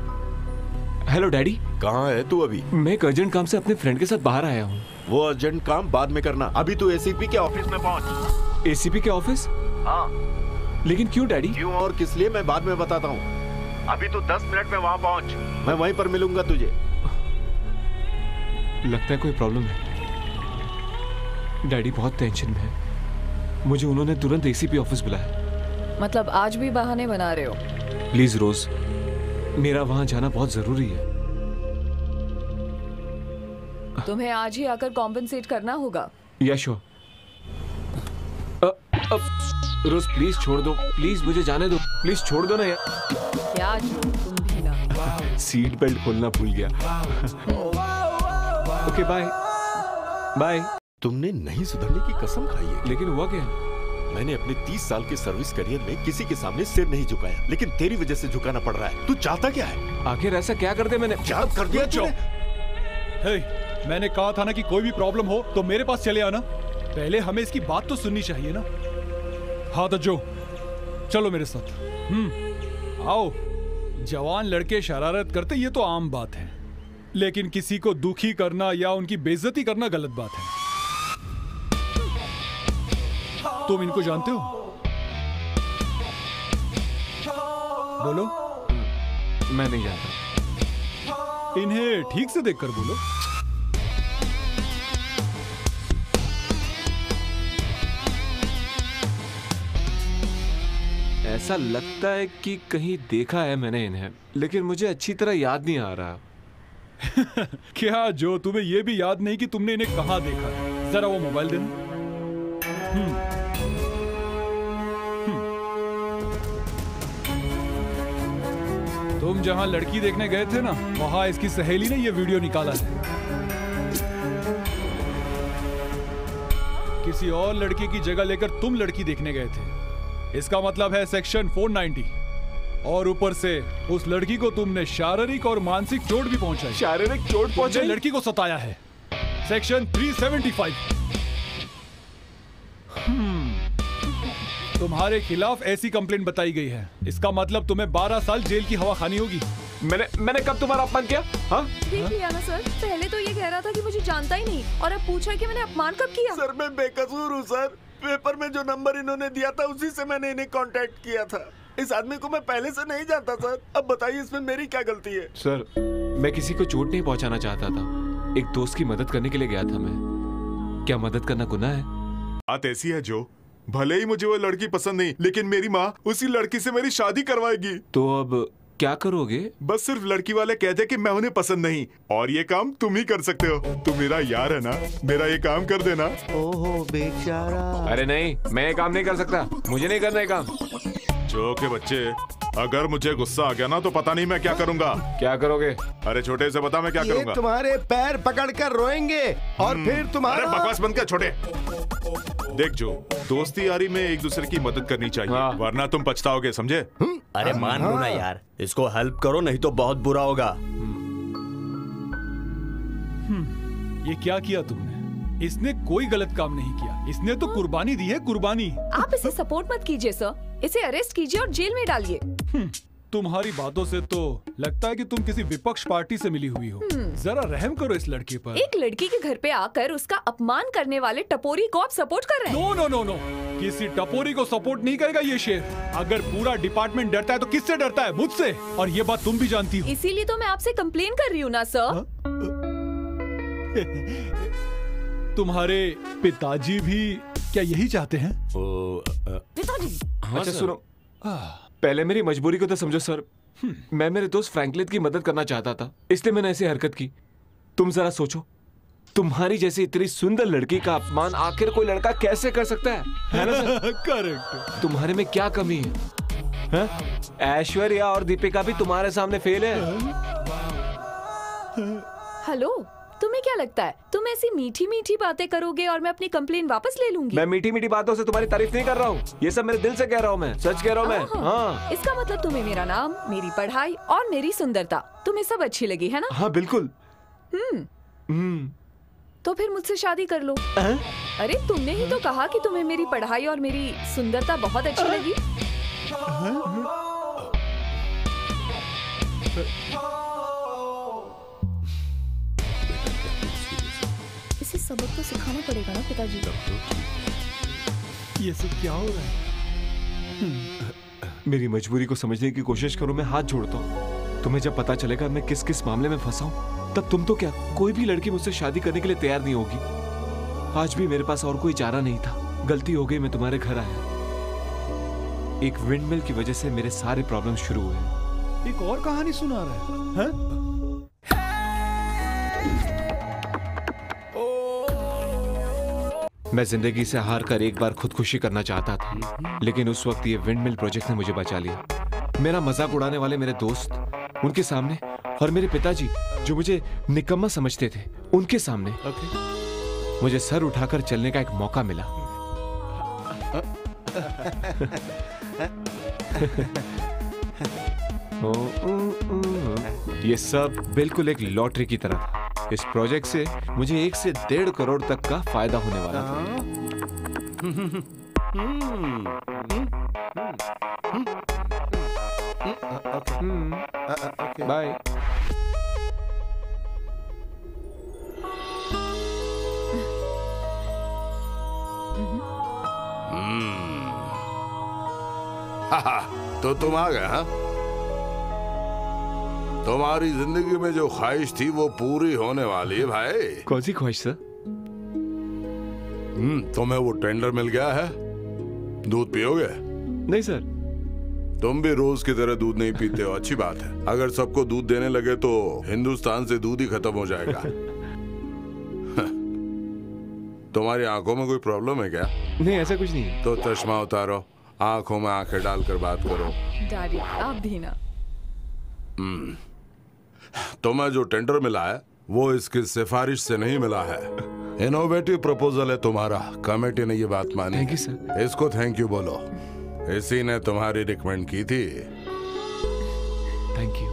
hello daddy. कहाँ है तू अभी? मैं एक अर्जेंट काम से अपने फ्रेंड के साथ बाहर आया हूँ। वो अर्जेंट काम बाद में करना, अभी तू एसीपी के ऑफिस में पहुँच। एसीपी के ऑफिस? हाँ। लेकिन क्यों डैडी? क्यों और किस लिए मैं बाद में बताता हूँ। अभी तू 10 मिनट में वहाँ पहुँच, मैं वहीं पर मिलूंगा तुझे। लगता है कोई प्रॉब्लम है। डैडी बहुत टेंशन में है। मुझे उन्होंने तुरंत एसीपी ऑफिस बुलाया। मतलब आज भी बहाने बना रहे हो? प्लीज रोज, मेरा वहां जाना बहुत जरूरी है। तुम्हें आज ही आकर कॉम्पेंसेट करना होगा। यश, रोज प्लीज छोड़ दो, प्लीज मुझे जाने दो, प्लीज छोड़ दो ना यार। क्या तुम भी ना। सीट बेल्ट खोलना भूल गया। Okay bye bye. तुमने नहीं सुधरने की कसम खाई है। लेकिन हुआ क्या? मैंने अपने 30 साल के सर्विस करियर में किसी के सामने सिर नहीं झुकाया, लेकिन तेरी वजह से झुकाना पड़ रहा है। तू चाहता क्या है? आखिर ऐसा क्या कर दिया मैंने? क्या कर दिया? मैंने कहा था ना कि कोई भी प्रॉब्लम हो तो मेरे पास चले आना। पहले हमें इसकी बात तो सुननी चाहिए ना। हाँ तो जो, चलो मेरे साथ। आओ। जवान लड़के शरारत करते ये तो आम बात है, लेकिन किसी को दुखी करना या उनकी बेइज्जती करना गलत बात है। तुम इनको जानते हो? बोलो। मैं नहीं जानता। इन्हें ठीक से देखकर बोलो। ऐसा लगता है कि कहीं देखा है मैंने इन्हें, लेकिन मुझे अच्छी तरह याद नहीं आ रहा। क्या जो, तुम्हें यह भी याद नहीं कि तुमने इन्हें कहां देखा? जरा वो मोबाइल देना। तुम जहां लड़की देखने गए थे ना, वहां इसकी सहेली ने यह वीडियो निकाला है। किसी और लड़की की जगह लेकर तुम लड़की देखने गए थे। इसका मतलब है सेक्शन 490, और ऊपर से उस लड़की को तुमने शारीरिक और मानसिक चोट भी पहुंचाई। शारीरिक चोट पहुंचाई? लड़की को सताया है। सेक्शन 375। तुम्हारे खिलाफ ऐसी कंप्लेंट बताई गई है। इसका मतलब तुम्हें 12 साल जेल की हवा खानी होगी। मैंने कब तुम्हारा अपमान किया? हाँ? देख लिया ना सर, पहले तो ये कह रहा था कि मुझे जानता ही नहीं, और अब पूछ रहा है कि मैंने अपमान कब किया। सर मैं बेकसूर हूँ सर। पेपर में जो नंबर इन्होंने दिया था उसी से मैंने इन्हें कांटेक्ट किया था। इस आदमी को मैं पहले से नहीं जानता सर। अब बताइए इसमें मेरी क्या गलती है? सर, मैं किसी को चोट नहीं पहुंचाना चाहता था। एक दोस्त की मदद करने के लिए गया था मैं। क्या मदद करना गुनाह है? बात ऐसी है जो, भले ही मुझे वो लड़की पसंद नहीं, लेकिन मेरी माँ उसी लड़की से मेरी शादी करवाएगी। तो अब क्या करोगे? बस सिर्फ लड़की वाले कहते कि मैं उन्हें पसंद नहीं, और ये काम तुम ही कर सकते हो। तुम मेरा यार है ना, मेरा ये काम कर देना। ओहो बेचारा। अरे नहीं, मैं ये काम नहीं कर सकता, मुझे नहीं करना ये काम। जो के बच्चे, अगर मुझे गुस्सा आ गया ना तो पता नहीं मैं क्या करूंगा। क्या करोगे? अरे छोटे से बता मैं क्या करूंगा। तुम्हारे पैर पकड़कर रोएंगे और फिर तुम्हारा। अरे बकवास बंद कर छोटे। देख जो, दोस्ती यारी में एक दूसरे की मदद करनी चाहिए, वरना तुम पछताओगे, समझे? अरे मान लो ना यार, इसको हेल्प करो नहीं तो बहुत बुरा होगा। ये क्या किया तुमने? इसने कोई गलत काम नहीं किया, इसने तो कुर्बानी दी है, कुर्बानी। आप इसे सपोर्ट मत कीजिए सर, इसे अरेस्ट कीजिए और जेल में डालिए। तुम्हारी बातों से तो लगता है कि तुम किसी विपक्ष पार्टी से मिली हुई हो। जरा रहम करो इस लड़के पर। एक लड़की के घर पे आकर उसका अपमान करने वाले टपोरी को आप सपोर्ट कर रहे हैं? नो नो नो नो, किसी टपोरी को सपोर्ट नहीं करेगा ये शेर। अगर पूरा डिपार्टमेंट डरता है तो किससे डरता है? मुझसे, और ये बात तुम भी जानती हो। इसीलिए तो मैं आपसे कंप्लेन कर रही हूँ ना सर। तुम्हारे पिताजी भी क्या यही चाहते हैं? पिताजी? अच्छा सुनो, पहले मेरी मजबूरी को तो समझो सर। मैं मेरे दोस्त फ्रैंकलिन की मदद करना चाहता था, इसलिए मैंने ऐसी हरकत की। तुम जरा सोचो, तुम्हारी जैसी इतनी सुंदर लड़की का अपमान आखिर कोई लड़का कैसे कर सकता है ना सर? करेक्ट। तुम्हारे में क्या कमी है? ऐश्वर्या और दीपिका भी तुम्हारे सामने फेल है। हेलो, तुम्हें क्या लगता है तुम ऐसी मीठी मीठी बातें करोगे और मैं अपनी कंप्लेन वापस ले लूंगी? मैं मीठी मीठी बातों से तुम्हारी तारीफ नहीं कर रहा हूँ, ये सब मेरे दिल से कह रहा हूँ, मैं सच कह रहा हूँ मैं। हाँ। इसका मतलब तुम्हें मेरा नाम, मेरी पढ़ाई और मेरी सुंदरता, तुम्हें सब अच्छी लगी है ना? हाँ बिल्कुल। तो फिर मुझसे शादी कर लो। अरे तुमने ही तो कहा कि तुम्हें मेरी पढ़ाई और मेरी सुंदरता बहुत अच्छी लगी। इसे सबक तो सिखाना पड़ेगा ना पिताजी। ये सब क्या हो रहा है? मेरी मजबूरी को समझने की कोशिश करो, मैं हाथ जोड़ता हूँ। तुम्हें जब पता चलेगा मैं किस किस मामले में फंसा हूँ, तब तुम तो क्या, कोई भी लड़की मुझसे शादी करने के लिए तैयार नहीं होगी। आज भी मेरे पास और कोई चारा नहीं था, गलती हो गई, मैं तुम्हारे घर आया। एक विंडमिल की वजह से मेरे सारे प्रॉब्लम शुरू हुए। एक और कहानी सुना रहा है? मैं जिंदगी से हार कर एक बार खुदकुशी करना चाहता था, लेकिन उस वक्त ये विंडमिल प्रोजेक्ट ने मुझे बचा लिया। मेरा मजाक उड़ाने वाले मेरे दोस्त, उनके सामने, और मेरे पिताजी जो मुझे निकम्मा समझते थे, उनके सामने मुझे सर उठाकर चलने का एक मौका मिला। ये सब बिल्कुल एक लॉटरी की तरह था। इस प्रोजेक्ट से मुझे 1 से 1.5 करोड़ तक का फायदा होने वाला था। बाय। तो तुम आ गए? हाँ, तुम्हारी जिंदगी में जो ख्वाहिश थी वो पूरी होने वाली है भाई। कौन सी ख्वाहिश सर? तुम्हें वो टेंडर मिल गया है, दूध पियोगे? नहीं सर। तुम भी रोज की तरह दूध नहीं पीते हो, अच्छी बात है। अगर सबको दूध देने लगे तो हिंदुस्तान से दूध ही खत्म हो जाएगा। तुम्हारी आंखों में कोई प्रॉब्लम है क्या? नहीं, ऐसा कुछ नहीं है। तो चश्मा उतारो, आंखों में आंखें डालकर बात करो। डैडी आप भी ना। तुम्हें जो टेंडर मिला है वो इसकी सिफारिश से नहीं मिला है, इनोवेटिव प्रपोजल है तुम्हारा। कमेटी ने ये बात मानी। Thank you sir. इसको थैंक यू बोलो, इसी ने तुम्हारी रिकमेंड की थी। Thank you.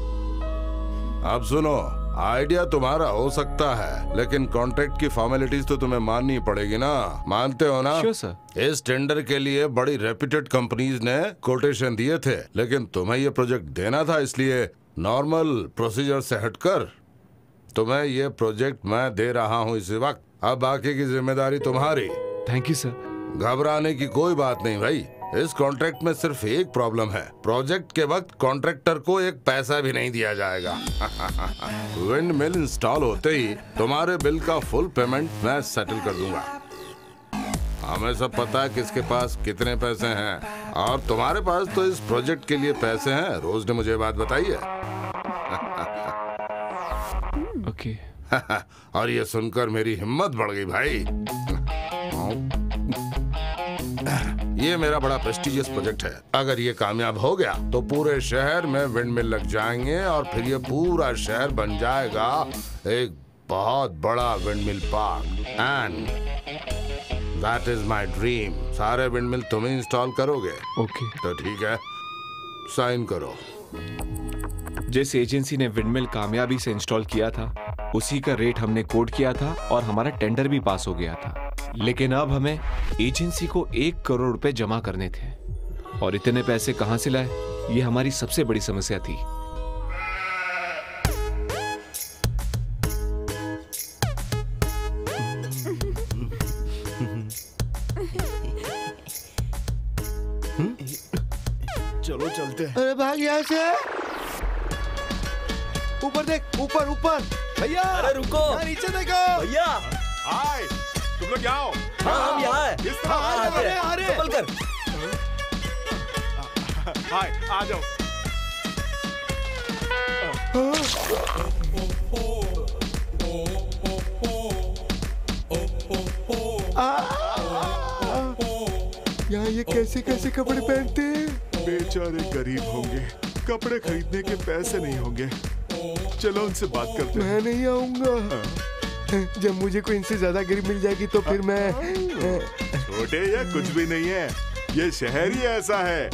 अब सुनो, आइडिया तुम्हारा हो सकता है, लेकिन कॉन्ट्रैक्ट की फॉर्मेलिटीज तो तुम्हें माननी पड़ेगी ना। मानते हो ना? Sure sir. इस टेंडर के लिए बड़ी रेप्यूटेड कंपनीज ने कोटेशन दिए थे, लेकिन तुम्हें ये प्रोजेक्ट देना था, इसलिए नॉर्मल प्रोसीजर से हटकर तुम्हें ये प्रोजेक्ट मैं दे रहा हूँ इसी वक्त। अब बाकी की जिम्मेदारी तुम्हारी। Thank you sir. घबराने की कोई बात नहीं भाई। इस कॉन्ट्रैक्ट में सिर्फ एक प्रॉब्लम है, प्रोजेक्ट के वक्त कॉन्ट्रैक्टर को एक पैसा भी नहीं दिया जाएगा। विंड मिल इंस्टॉल होते ही तुम्हारे बिल का फुल पेमेंट मैं सेटल कर दूंगा। हमें सब पता है किसके पास कितने पैसे हैं, और तुम्हारे पास तो इस प्रोजेक्ट के लिए पैसे हैं। रोज ने मुझे ये बात बताई है। ओके। और ये सुनकर मेरी हिम्मत बढ़ गई भाई। ये मेरा बड़ा प्रेस्टिजियस प्रोजेक्ट है। अगर ये कामयाब हो गया तो पूरे शहर में विंडमिल लग जाएंगे और फिर ये पूरा शहर बन जाएगा एक बहुत बड़ा windmill park. And that is my dream. सारे विंडमिल तुम ही इंस्टॉल करोगे? ओके। तो ठीक है, साइन करो। जिस एजेंसी ने विंडमिल कामयाबी से इंस्टॉल किया था उसी का रेट हमने कोट किया था और हमारा टेंडर भी पास हो गया था। लेकिन अब हमें एजेंसी को 1 करोड़ रुपए जमा करने थे, और इतने पैसे कहां से लाए, ये हमारी सबसे बड़ी समस्या थी। चलो चलते हैं। अरे भाग यहाँ से। ऊपर देख, ऊपर ऊपर। भैया अरे रुको, नीचे देखो भैया। हाय, तुम लोग यहाँ आओ। हाँ हम यहाँ हैं। किस तरह? संभल कर। हाय, आ जाओ। यहाँ ये कैसे कैसे कपड़े पहनते हैं? बेचारे गरीब होंगे, कपड़े खरीदने के पैसे नहीं होंगे। चलो उनसे बात करते हैं। मैं नहीं आऊंगा। जब मुझे कोई इनसे ज्यादा गरीब मिल जाएगी तो फिर मैं। छोटे या कुछ भी नहीं है, ये शहर ही ऐसा है।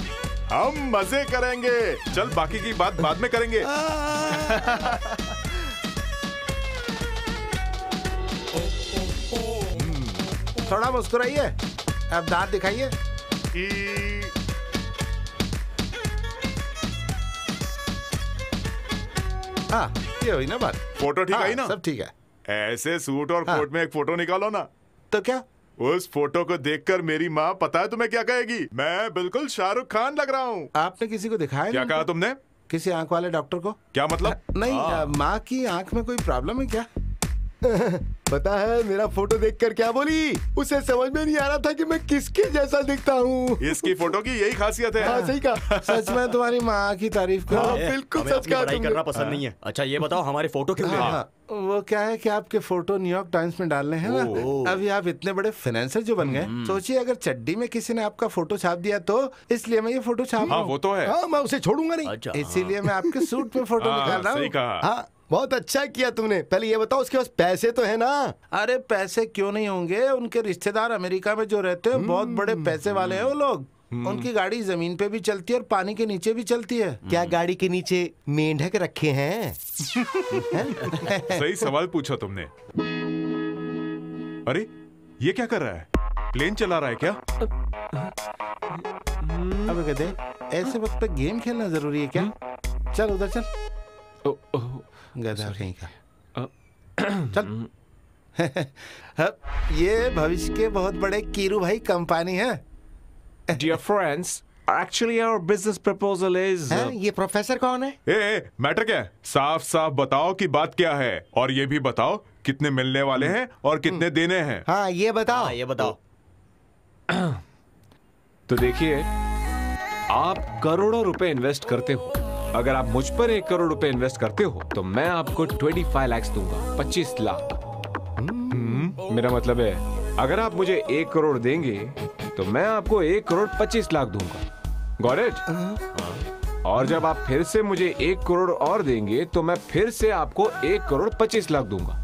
हम मजे करेंगे। चल बाकी की बात बाद में करेंगे। थोड़ा मुस्कुराइए, अब दांत दिखाइए। हाँ, ये हुई ना बात। फोटो ठीक आई ना? सब ठीक है। ऐसे सूट और कोट में एक फोटो निकालो ना। तो क्या? उस फोटो को देखकर मेरी माँ पता है तुम्हें क्या कहेगी? मैं बिल्कुल शाहरुख खान लग रहा हूँ। आपने किसी को दिखाया? क्या कहा तुमने? किसी आंख वाले डॉक्टर को? क्या मतलब? नहीं, माँ की आंख में कोई प्रॉब्लम है क्या? पता है मेरा फोटो देखकर क्या बोली? उसे समझ में नहीं आ रहा था कि मैं किसके जैसा दिखता हूँ। इसकी फोटो की यही खासियत है। हाँ, सही कहा। सच में तुम्हारी माँ की तारीफ करो। हाँ, बिल्कुल सच कहा तुमने। करना पसंद नहीं है। अच्छा ये बताओ हमारे फोटो क्यों? वो क्या है कि आपके फोटो न्यूयॉर्क टाइम्स में डालने हैं ना। अभी आप इतने बड़े फाइनेंसर जो बन गए, सोचिए अगर चड्डी में किसी ने आपका फोटो छाप दिया तो इसलिए मैं ये फोटो छाप रहा हूँ। वो तो है। हाँ, मैं उसे छोड़ूंगा नहीं। इसीलिए मैं आपके सूट में फोटो निकाल रहा हूँ। सही कहा। हाँ, बहुत अच्छा किया तुमने। पहले ये बताओ उसके पास पैसे तो है ना? अरे पैसे क्यों नहीं होंगे, उनके रिश्तेदार अमेरिका में जो रहते हैं बहुत बड़े पैसे वाले हैं वो लोग। उनकी गाड़ी जमीन पे भी चलती है और पानी के नीचे भी चलती है। क्या गाड़ी के नीचे मेंढक रखे हैं? सही सवाल पूछा तुमने। अरे ये क्या कर रहा है? प्लेन चला रहा है क्या? अब कहते ऐसे वक्त पे गेम खेलना जरूरी है क्या? चल उधर चल। गधा कहीं का। चल। ये भविष्य के बहुत बड़े कीरू भाई कंपनी है। Dear friends, actually our business proposal is. ये प्रोफेसर कौन है? मैटर क्या है? साफ साफ बताओ कि बात क्या है, और ये भी बताओ कितने मिलने वाले हैं और कितने देने हैं। हाँ ये बताओ। ये बताओ। तो देखिए, आप करोड़ों रुपए इन्वेस्ट करते हो। अगर आप मुझ पर 1 करोड़ रुपए इन्वेस्ट करते हो तो मैं आपको 25 लाख दूंगा, 25 लाख। मेरा मतलब है अगर आप मुझे 1 करोड़ देंगे तो मैं आपको 1 करोड़ 25 लाख दूंगा। Got it? और जब आप फिर से मुझे 1 करोड़ और देंगे तो मैं फिर से आपको 1 करोड़ 25 लाख दूंगा।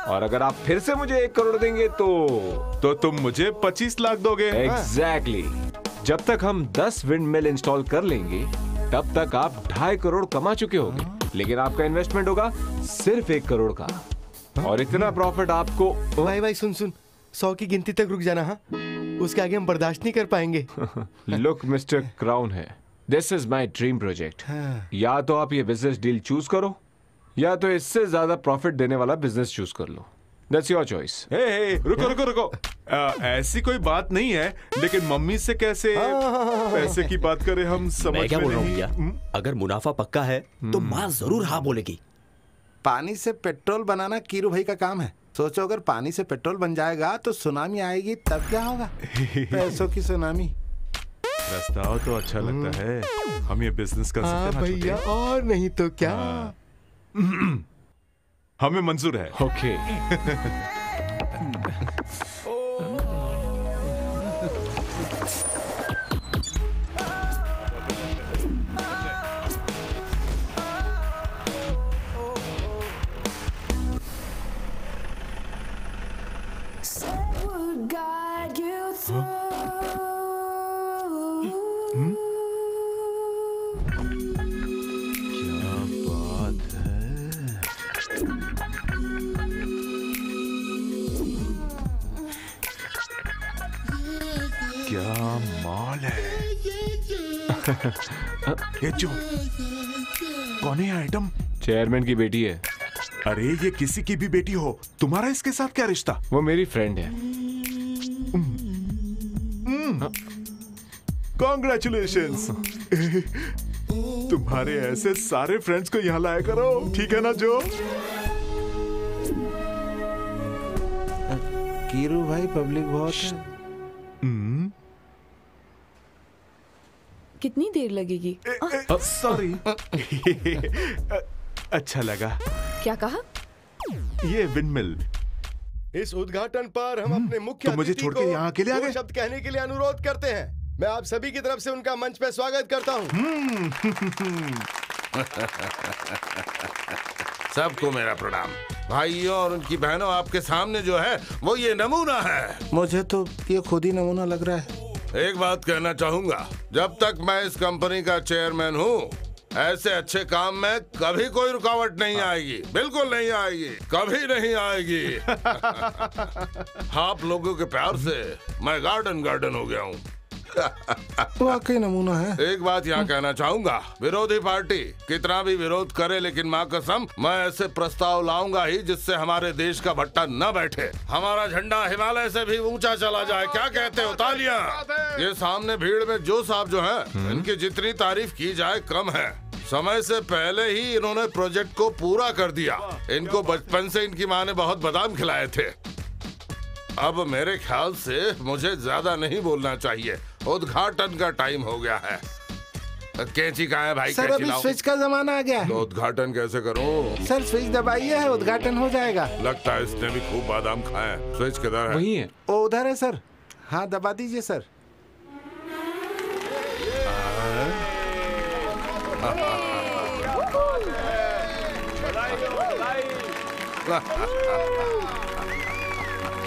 और अगर आप फिर से मुझे 1 करोड़ देंगे तो तुम मुझे 25 लाख दोगे। एग्जैक्टली। जब तक हम 10 विंड मिल इंस्टॉल कर लेंगे तब तक आप 2.5 करोड़ कमा चुके होंगे, लेकिन आपका इन्वेस्टमेंट होगा सिर्फ 1 करोड़ का। और इतना प्रॉफिट आपको। भाई सुन 100 की गिनती तक रुक जाना। हाँ, उसके आगे हम बर्दाश्त नहीं कर पाएंगे। लुक मिस्टर क्राउन है, this is my dream project. या तो आप ये बिजनेस डील चूज करो या तो इससे ज्यादा प्रॉफिट देने वाला बिजनेस चूज कर लो। That's your choice. रुको। ऐसी कोई बात नहीं है, लेकिन मम्मी से कैसे पैसे की बात करें हम समझ मैं क्या बोल रहा हूँ नहीं। भैया, अगर मुनाफा पक्का है तो माँ जरूर हाँ बोलेगी। पानी से पेट्रोल बनाना कीरू भाई का काम है। सोचो अगर पानी से पेट्रोल बन जाएगा तो सुनामी आएगी, तब क्या होगा? पैसों की सुनामी। प्रस्ताव तो अच्छा लगता है, हम ये बिजनेस कर सकते हैं ना भैया, और नहीं तो क्या? हमें मंजूर है। ओके। ये जो कौन है आइटम? चेयरमैन की बेटी है। अरे ये किसी की भी बेटी हो, तुम्हारा इसके साथ क्या रिश्ता? वो मेरी फ्रेंड है। कॉन्ग्रेचुलेशंस। तुम्हारे ऐसे सारे फ्रेंड्स को यहाँ लाया करो, ठीक है ना जो? कीरू भाई, पब्लिक बहुत है। कितनी देर लगेगी? सॉरी। अच्छा लगा। क्या कहा? ये विंडमिल। इस उद्घाटन पर हम अपने मुख्य तो मुझे छोड़ के यहाँ अकेले आ गए? शब्द कहने के लिए अनुरोध करते हैं। मैं आप सभी की तरफ से उनका मंच पे स्वागत करता हूँ। सबको मेरा प्रणाम। भाइयों और उनकी बहनों, आपके सामने जो है वो ये नमूना है। मुझे तो ये खुद ही नमूना लग रहा है। एक बात कहना चाहूंगा, जब तक मैं इस कंपनी का चेयरमैन हूँ, ऐसे अच्छे काम में कभी कोई रुकावट नहीं आएगी, बिल्कुल नहीं आएगी, कभी नहीं आएगी। आप लोगों के प्यार से मैं गार्डन हो गया हूँ। वाकई नमूना है। एक बात यहाँ कहना चाहूंगा, विरोधी पार्टी कितना भी विरोध करे, लेकिन माँ कसम मैं ऐसे प्रस्ताव लाऊंगा ही जिससे हमारे देश का भट्टा न बैठे, हमारा झंडा हिमालय से भी ऊंचा चला जाए। क्या कहते हो? तालियां। ये सामने भीड़ में जो साहब जो हैं, इनकी जितनी तारीफ की जाए कम है। समय से पहले ही इन्होंने प्रोजेक्ट को पूरा कर दिया। इनको बचपन से इनकी माँ ने बहुत बादाम खिलाए थे। अब मेरे ख्याल से मुझे ज्यादा नहीं बोलना चाहिए, उद्घाटन का टाइम हो गया है। कैंची कहाँ है भाई? सर अभी स्विच का जमाना आ गया है। तो उद्घाटन कैसे करूं? सर स्विच दबाइए, उद्घाटन हो जाएगा। लगता है इसने भी खूब बादाम खाए। स्विच किधर है? वही है। वो उधर है सर। हाँ दबा दीजिए सर।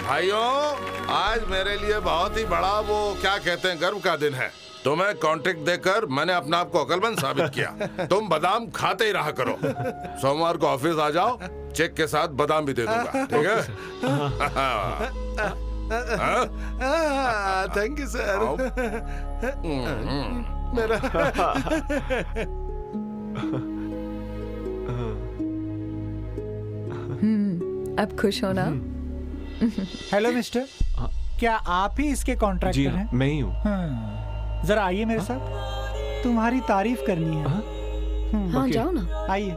भाइयों, आज मेरे लिए बहुत ही बड़ा वो क्या कहते हैं गर्व का दिन है। तुम्हें कॉन्ट्रैक्ट देकर मैंने अपने आप को अकलमंद साबित किया। तुम बादाम खाते ही रहा करो। सोमवार को ऑफिस आ जाओ, चेक के साथ बादाम भी दे दूंगा, ठीक है? Thank you sir. मेरा अब खुश हो ना? हेलो मिस्टर, क्या आप ही इसके कॉन्ट्रैक्टर हैं? मैं ही हूँ। जरा आइए मेरे साथ, तुम्हारी तारीफ करनी है। हाँ जाओ ना। आइए।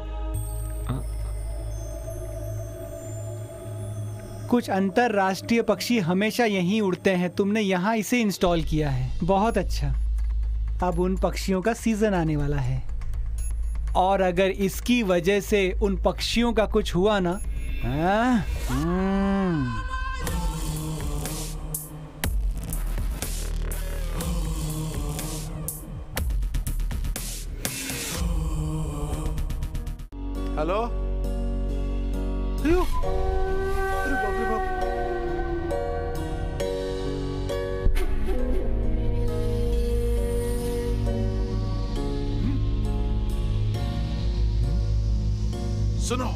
कुछ अंतरराष्ट्रीय पक्षी हमेशा यहीं उड़ते हैं, तुमने यहाँ इसे इंस्टॉल किया है, बहुत अच्छा। अब उन पक्षियों का सीजन आने वाला है, और अगर इसकी वजह से उन पक्षियों का कुछ हुआ ना, हेलो। अरे बाप रे बाप। सुनो,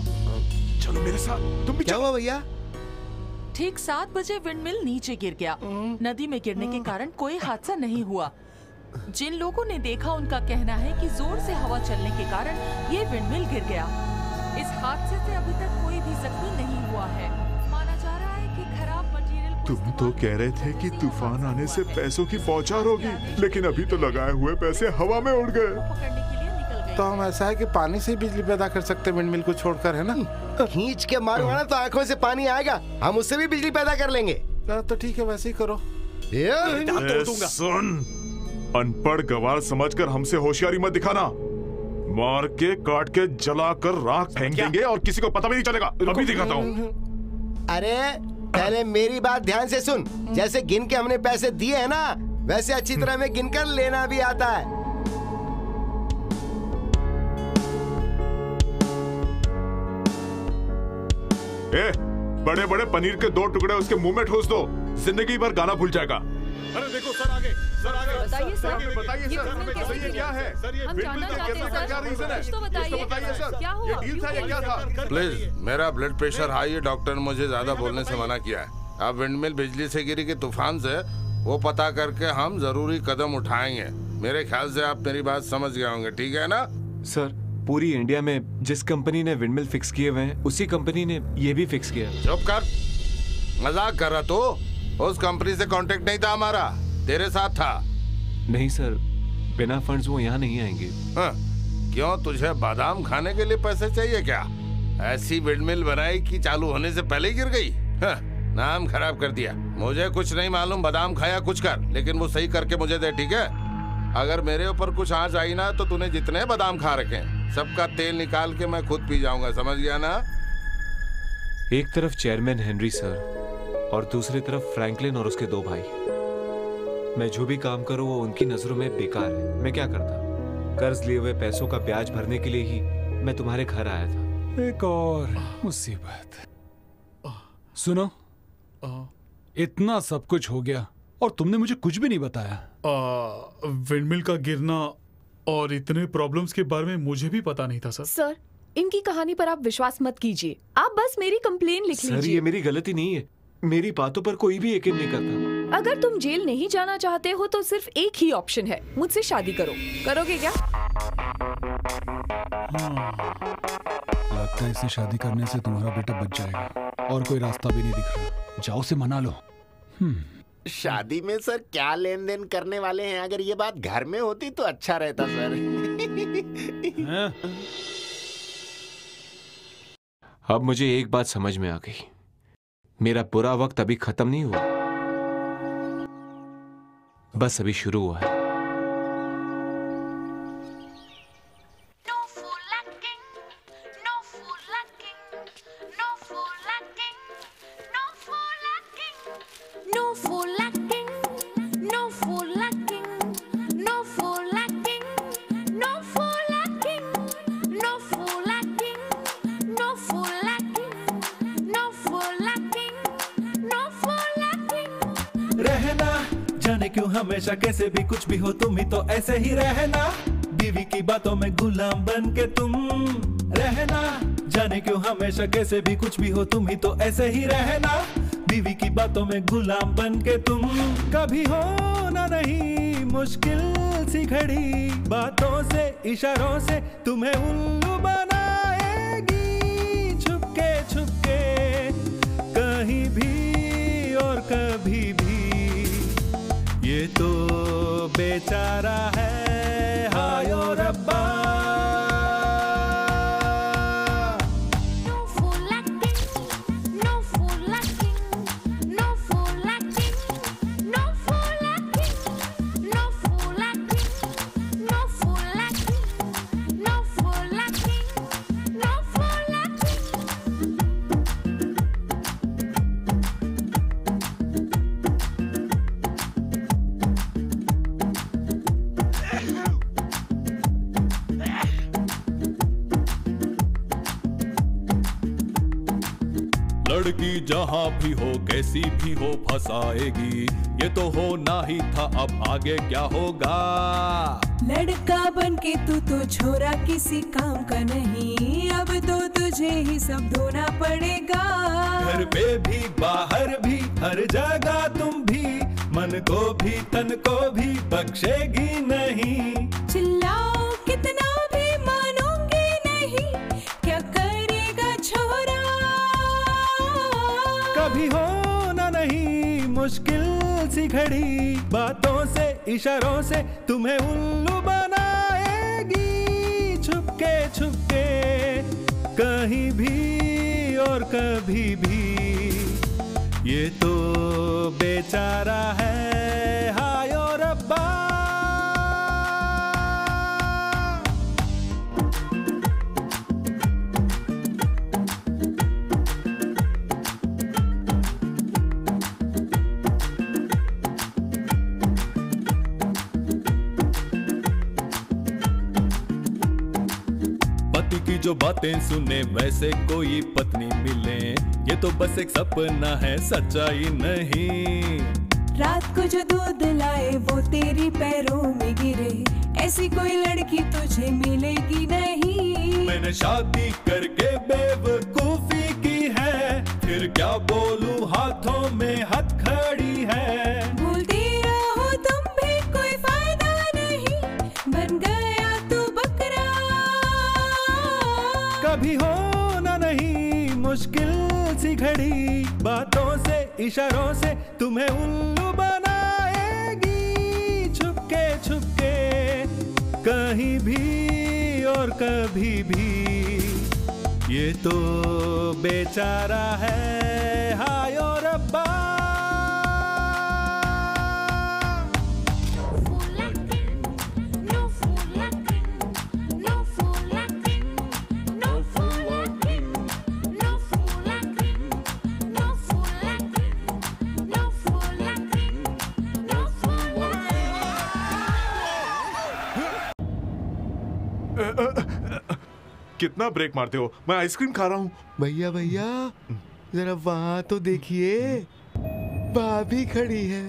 चलो मेरे साथ। तुम भी क्या हुआ भैया? ठीक 7 बजे विंडमिल नीचे गिर गया। नदी में गिरने के कारण कोई हादसा नहीं हुआ। जिन लोगों ने देखा उनका कहना है कि जोर से हवा चलने के कारण ये विंडमिल गिर गया। इस हादसे से अभी तक कोई भी जख्मी नहीं हुआ है। माना जा रहा है कि खराब मटेरियल। तुम तो कह रहे थे कि तूफान आने से पैसों की बौछार होगी, लेकिन अभी तो लगाए हुए पैसे हवा में उड़ गए। तो हम ऐसा है कि पानी से बिजली पैदा कर सकते हैं, विंडमिल को छोड़कर, है ना? खींच के मारूंगा ना तो आंखों से पानी आएगा, हम उससे भी बिजली पैदा कर लेंगे। तो ठीक है, वैसे ही करो। सुन, अनपढ़ गवार समझकर हमसे होशियारी मत दिखाना। मार के काट के जलाकर राख फेंक देंगे और किसी को पता भी नहीं चलेगा। अभी दिखाता हूँ। अरे पहले मेरी बात ध्यान से सुन। जैसे गिन के हमने पैसे दिए हैं ना, वैसे अच्छी तरह में गिनकर लेना भी आता है। बड़े बड़े पनीर के 2 टुकड़े उसके मुंह में ठोस दो, जिंदगी भर गाना भूल जाएगा। अरे देखो सर, आगे सर, आगे बताइए सर, बताइए सर, हमें ये क्या है? सर, ये हम जानना चाहते हैं सर, क्या रीजन है? तो बताइए सर, क्या हुआ? ये डील था या क्या था? प्लीज, मेरा ब्लड प्रेशर हाई है, डॉक्टर ने मुझे ज्यादा बोलने से मना किया है। अब विंडमिल बिजली से गिरी के तूफान से वो पता करके हम जरूरी कदम उठाएंगे। मेरे ख्याल से आप मेरी बात समझ गए होंगे, ठीक है ना? सर, पूरी इंडिया में जिस कंपनी ने विंडमिल फिक्स किए हुए हैं, उसी कंपनी ने ये भी फिक्स किया। चुप कर, मजाक कर रहा तो? उस कंपनी से कांटेक्ट नहीं था हमारा, तेरे साथ था। नहीं सर, बिना फंड्स वो यहाँ नहीं आएंगे। हाँ, क्यों, तुझे बादाम खाने के लिए पैसे चाहिए क्या? ऐसी विंडमिल बनाई कि चालू होने से पहले ही गिर गई। हाँ, नाम खराब कर दिया। मुझे कुछ नहीं मालूम बादाम खाया कुछ कर, लेकिन वो सही करके मुझे दे, ठीक है? अगर मेरे ऊपर कुछ आंच आई ना तो तूने जितने बादाम खा रखे हैं सबका तेल निकाल के मैं खुद पी जाऊंगा, समझ गया ना? एक तरफ चेयरमैन हेनरी सर और दूसरी तरफ फ्रैंकलिन और उसके 2 भाई। मैं जो भी काम करूं वो उनकी नजरों में बेकार है। मैं क्या करता? कर्ज लिए हुए पैसों का ब्याज भरने के लिए ही मैं तुम्हारे घर आया था। एक और मुसीबत। सुनो, इतना सब कुछ हो गया और तुमने मुझे कुछ भी नहीं बताया। विंडमिल का गिरना और इतने प्रॉब्लम्स के बारे में मुझे भी पता नहीं था सर। सर, इनकी कहानी पर आप विश्वास मत कीजिए, आप बस मेरी कंप्लेन लिख लीजिए। सर, ये मेरी गलती नहीं है, मेरी बातों पर कोई भी यकीन नहीं करता। अगर तुम जेल नहीं जाना चाहते हो तो सिर्फ एक ही ऑप्शन है, मुझसे शादी करो। करोगे क्या? लगता है इसे शादी करने से तुम्हारा बेटा बच जाएगा और कोई रास्ता भी नहीं दिख रहा। जाओ से मना लो। शादी में सर क्या लेन देन करने वाले हैं? अगर ये बात घर में होती तो अच्छा रहता सर। अब मुझे एक बात समझ में आ गई, मेरा बुरा वक्त अभी खत्म नहीं हुआ, बस अभी शुरू हुआ है। हमेशा कैसे भी कुछ भी हो तुम ही तो ऐसे ही रहना, बीवी की बातों में गुलाम बन के तुम रहना। जाने क्यों हमेशा कैसे भी कुछ भी हो तुम ही तो ऐसे ही रहना, बीवी की बातों में गुलाम बन के तुम। कभी होना नहीं मुश्किल सी घड़ी, बातों से इशारों से तुम्हें उल्लू बनाएगी, छुपके छुपके कहीं भी और कभी भी। ये तो बेचारा है, हाय ओ रब्बा। लड़की जहाँ भी हो कैसी भी हो फंसाएगी, ये तो होना ही था, अब आगे क्या होगा। लड़का बन के तू तो छोरा किसी काम का नहीं, अब तो तुझे ही सब धोना पड़ेगा। घर पे भी बाहर भी हर जगह तुम भी, मन को भी तन को भी बख्शेगी नहीं। चिल्लाओ कितना भी मानूंगी नहीं, क्या करेगा छोरा। कभी होना नहीं मुश्किल सी घड़ी, बातों से इशारों से तुम्हें उल्लू बनाएगी, छुपके कहीं भी और कभी भी, ये तो बेचारा है हाय ओ रब्बा। पति की जो बातें सुने वैसे कोई पत्नी मिले, ये तो बस एक सपना है सच्चाई नहीं। रात को जो दूध लाए वो तेरी पैरों में गिरे, ऐसी कोई लड़की तुझे मिलेगी नहीं। मैंने शादी करके बेवकूफी की है, फिर क्या बोलूं हाथों में हथकड़ी है। भूलती रहो तुम भी कोई फायदा नहीं, बन गया तू बकरा। कभी होना नहीं मुश्किल सी घड़ी, बातों से इशारों से तुम्हें उल्लू बनाएगी। छुपके छुपके कहीं भी और कभी भी, ये तो बेचारा है हाय ओ रब्बा। कितना ब्रेक मारते हो? मैं आइसक्रीम खा रहा हूँ। भैया भैया जरा वहां तो देखिए, भाभी खड़ी है।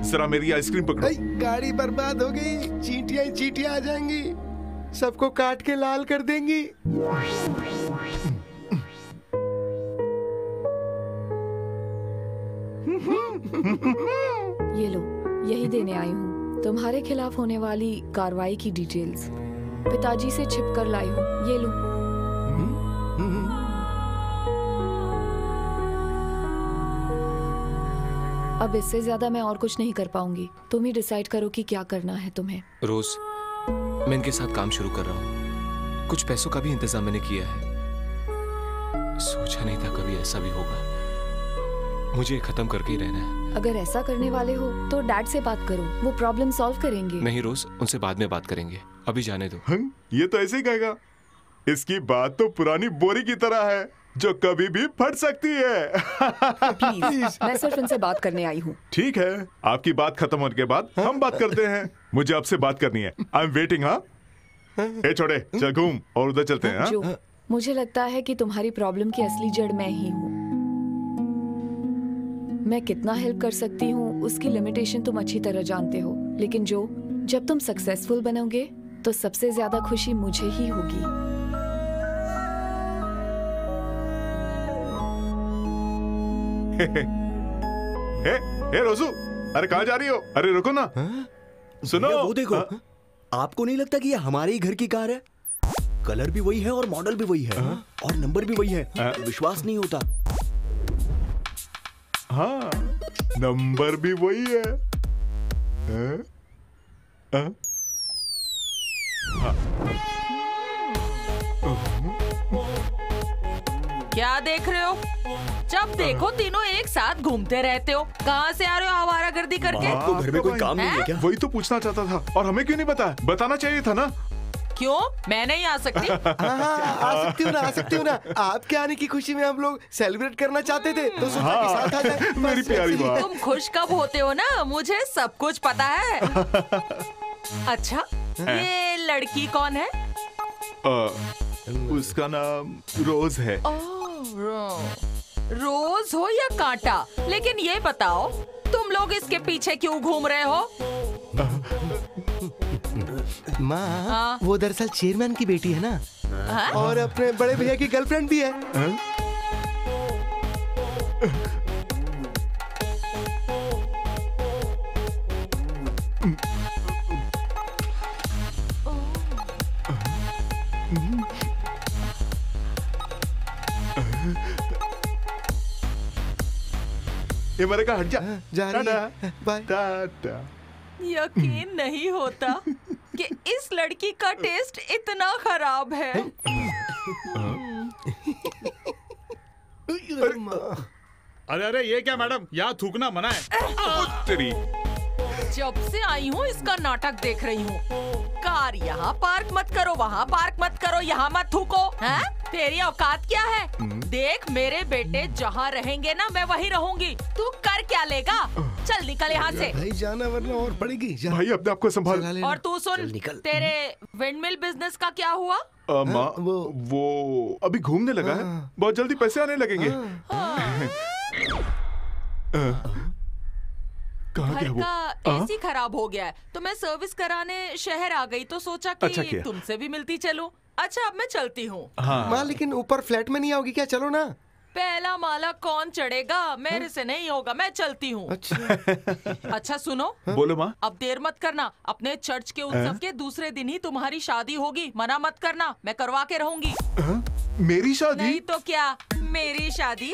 जरा मेरी आइसक्रीम पकड़ो। गाड़ी बर्बाद हो गई, चींटियां ही चींटियां आ जाएंगी, सबको काट के लाल कर देंगी। ये लो, यही देने आई हूँ तुम्हारे खिलाफ होने वाली कार्रवाई की डिटेल्स। पिताजी से छिप कर लाई हूँ, ये लो। अब इससे ज्यादा मैं और कुछ नहीं कर पाऊंगी, तुम ही डिसाइड करो कि क्या करना है तुम्हें। रोज, मैं इनके साथ काम शुरू कर रहा हूँ, कुछ पैसों का भी इंतजाम मैंने किया है। सोचा नहीं था कभी ऐसा भी होगा, मुझे खत्म करके ही रहना है। अगर ऐसा करने वाले हो तो डैड से बात करो, वो प्रॉब्लम सॉल्व करेंगे। नहीं रोज, उनसे बाद में बात करेंगे, अभी जाने दो। ये तो ऐसे ही कहेगा। इसकी बात तो पुरानी बोरी की तरह है जो कभी भी फट सकती है। प्लीज, मैं सिर्फ इनसे बात करने आई हूँ। ठीक है, आपकी बात खत्म होने के बाद हम बात करते हैं। मुझे आपसे बात करनी है। I am waiting. हाँ ए छोड़े, चल घूम और उधर चलते हैं। जो, मुझे लगता है कि तुम्हारी प्रॉब्लम की असली जड़ मैं ही हूँ। मैं कितना हेल्प कर सकती हूँ उसकी लिमिटेशन तुम अच्छी तरह जानते हो, लेकिन जो जब तुम सक्सेसफुल बनोगे तो सबसे ज्यादा खुशी मुझे ही होगी। हे रोजू, अरे कहाँ जा रही हो? अरे रुको ना। सुनो, वो देखो, आपको नहीं लगता कि ये हमारे ही घर की कार है? कलर भी वही है और मॉडल भी वही है और नंबर भी वही है। विश्वास नहीं होता। हाँ, नंबर भी वही है। क्या देख रहे हो? जब देखो तीनों एक साथ घूमते रहते हो। कहाँ से आ रहे हो आवारागर्दी करके? आपको घर में कोई काम नहीं है क्या? वही तो पूछना चाहता था, और हमें क्यों नहीं बताया? बताना चाहिए था ना। क्यों, मैं नहीं आ सकती? आ सकती हूँ ना, आ सकती हूँ ना। आपके आने की खुशी में हम लोग सेलिब्रेट करना चाहते थे, तो सोचा कि साथ आ जाए। मेरी प्यारी बात। तुम खुश कब होते हो ना, मुझे सब कुछ पता है। अच्छा, ये लड़की कौन है? उसका नाम रोज है। रोज हो या कांटा, लेकिन ये बताओ तुम लोग इसके पीछे क्यों घूम रहे हो? माँ, वो दरअसल चेयरमैन की बेटी है ना, और अपने बड़े भैया की गर्लफ्रेंड भी है। ये मेरे का हट जा। जा रही है। बाय। टाटा। यकीन नहीं होता कि इस लड़की का टेस्ट इतना खराब है। अरे अरे ये क्या मैडम, यहाँ थूकना मना है। तेरी जब से आई हूँ इसका नाटक देख रही हूँ। कार यहाँ पार्क मत करो, वहाँ पार्क मत करो, यहाँ मत थूको। हैं? तेरी औकात क्या है? देख मेरे बेटे जहाँ रहेंगे ना मैं वहीं रहूंगी। तू कर क्या लेगा? चल निकल यहाँ से। भाई जाना वरना और पड़ेगी। भाई अपने आप को संभाल। और तू सुन, तेरे विंडमिल बिजनेस का क्या हुआ? माँ वो अभी घूमने लगा है, बहुत जल्दी पैसे आने लगेंगे। कहाँ घर गया वो? का एसी खराब हो गया है तो मैं सर्विस कराने शहर आ गई तो सोचा कि अच्छा किया। तुमसे भी मिलती चलूं। अच्छा अब मैं चलती हूँ। माँ लेकिन ऊपर फ्लैट में नहीं आओगी क्या? चलो ना। पहला माला कौन चढ़ेगा? मेरे से नहीं होगा, मैं चलती हूँ। अच्छा सुनो, बोलो माँ। अब देर मत करना। अपने चर्च के उत्सव के दूसरे दिन ही तुम्हारी शादी होगी। मना मत करना, मैं करवा के रहूंगी। मेरी शादी? नहीं तो क्या, मेरी शादी।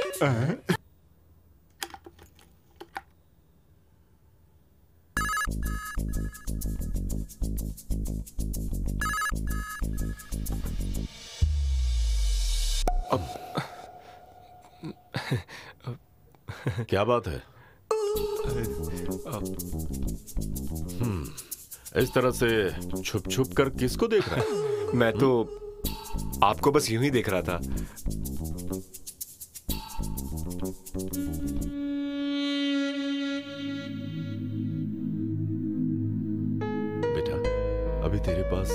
क्या बात है? इस तरह से छुप छुप कर किसको देख रहा है? मैं तो आपको बस यूं ही देख रहा था। बेटा, अभी तेरे पास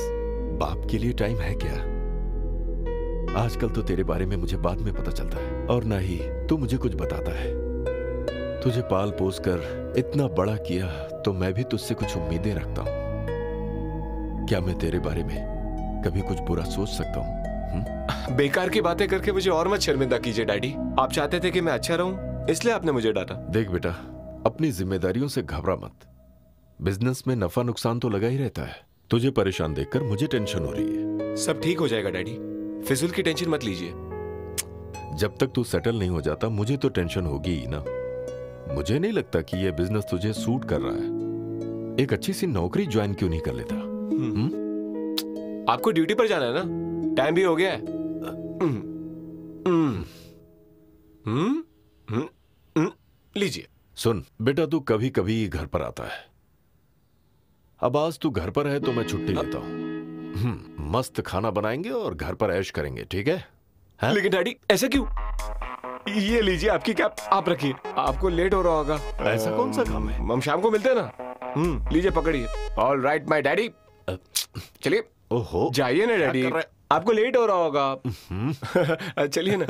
बाप के लिए टाइम है क्या? आजकल तो तेरे बारे में मुझे बाद में पता चलता है और ना ही तू मुझे कुछ बताता है। तुझे पाल पोस कर इतना बड़ा किया तो मैं भी तुझसे कुछ उम्मीदें रखता हूँ। क्या मैं तेरे बारे में कभी कुछ बुरा सोच सकता हूँ? बेकार की बातें करके मुझे और मत शर्मिंदा कीजिए डैडी। आप चाहते थे कि मैं अच्छा रहूं, इसलिए आपने मुझे डांटा। देख बेटा, अपनी जिम्मेदारियों से घबरा मत। बिजनेस में नफा नुकसान तो लगा ही रहता है। तुझे परेशान देखकर मुझे टेंशन हो रही है। सब ठीक हो जाएगा डैडी, फिजूल की टेंशन मत लीजिए। जब तक तू सेटल नहीं हो जाता मुझे तो टेंशन होगी ही ना। मुझे नहीं लगता कि यह बिजनेस तुझे सूट कर रहा है। एक अच्छी सी नौकरी ज्वाइन क्यों नहीं कर लेता? आपको ड्यूटी पर जाना है ना, टाइम भी हो गया है। लीजिए। सुन बेटा, तू कभी कभी घर पर आता है। अब आज तू घर पर है तो मैं छुट्टी लेता हूँ। मस्त खाना बनाएंगे और घर पर ऐश करेंगे, ठीक है? लेकिन डैडी ऐसा क्यों? ये लीजिए आपकी कैप, आप रखिए। आपको लेट हो रहा होगा। ऐसा कौन सा काम है? हम शाम को मिलते हैं ना। लीजिए पकड़िए। All right my daddy. चलिए। ओहो, जाइए ना डैडी, आपको लेट हो रहा होगा। चलिए ना।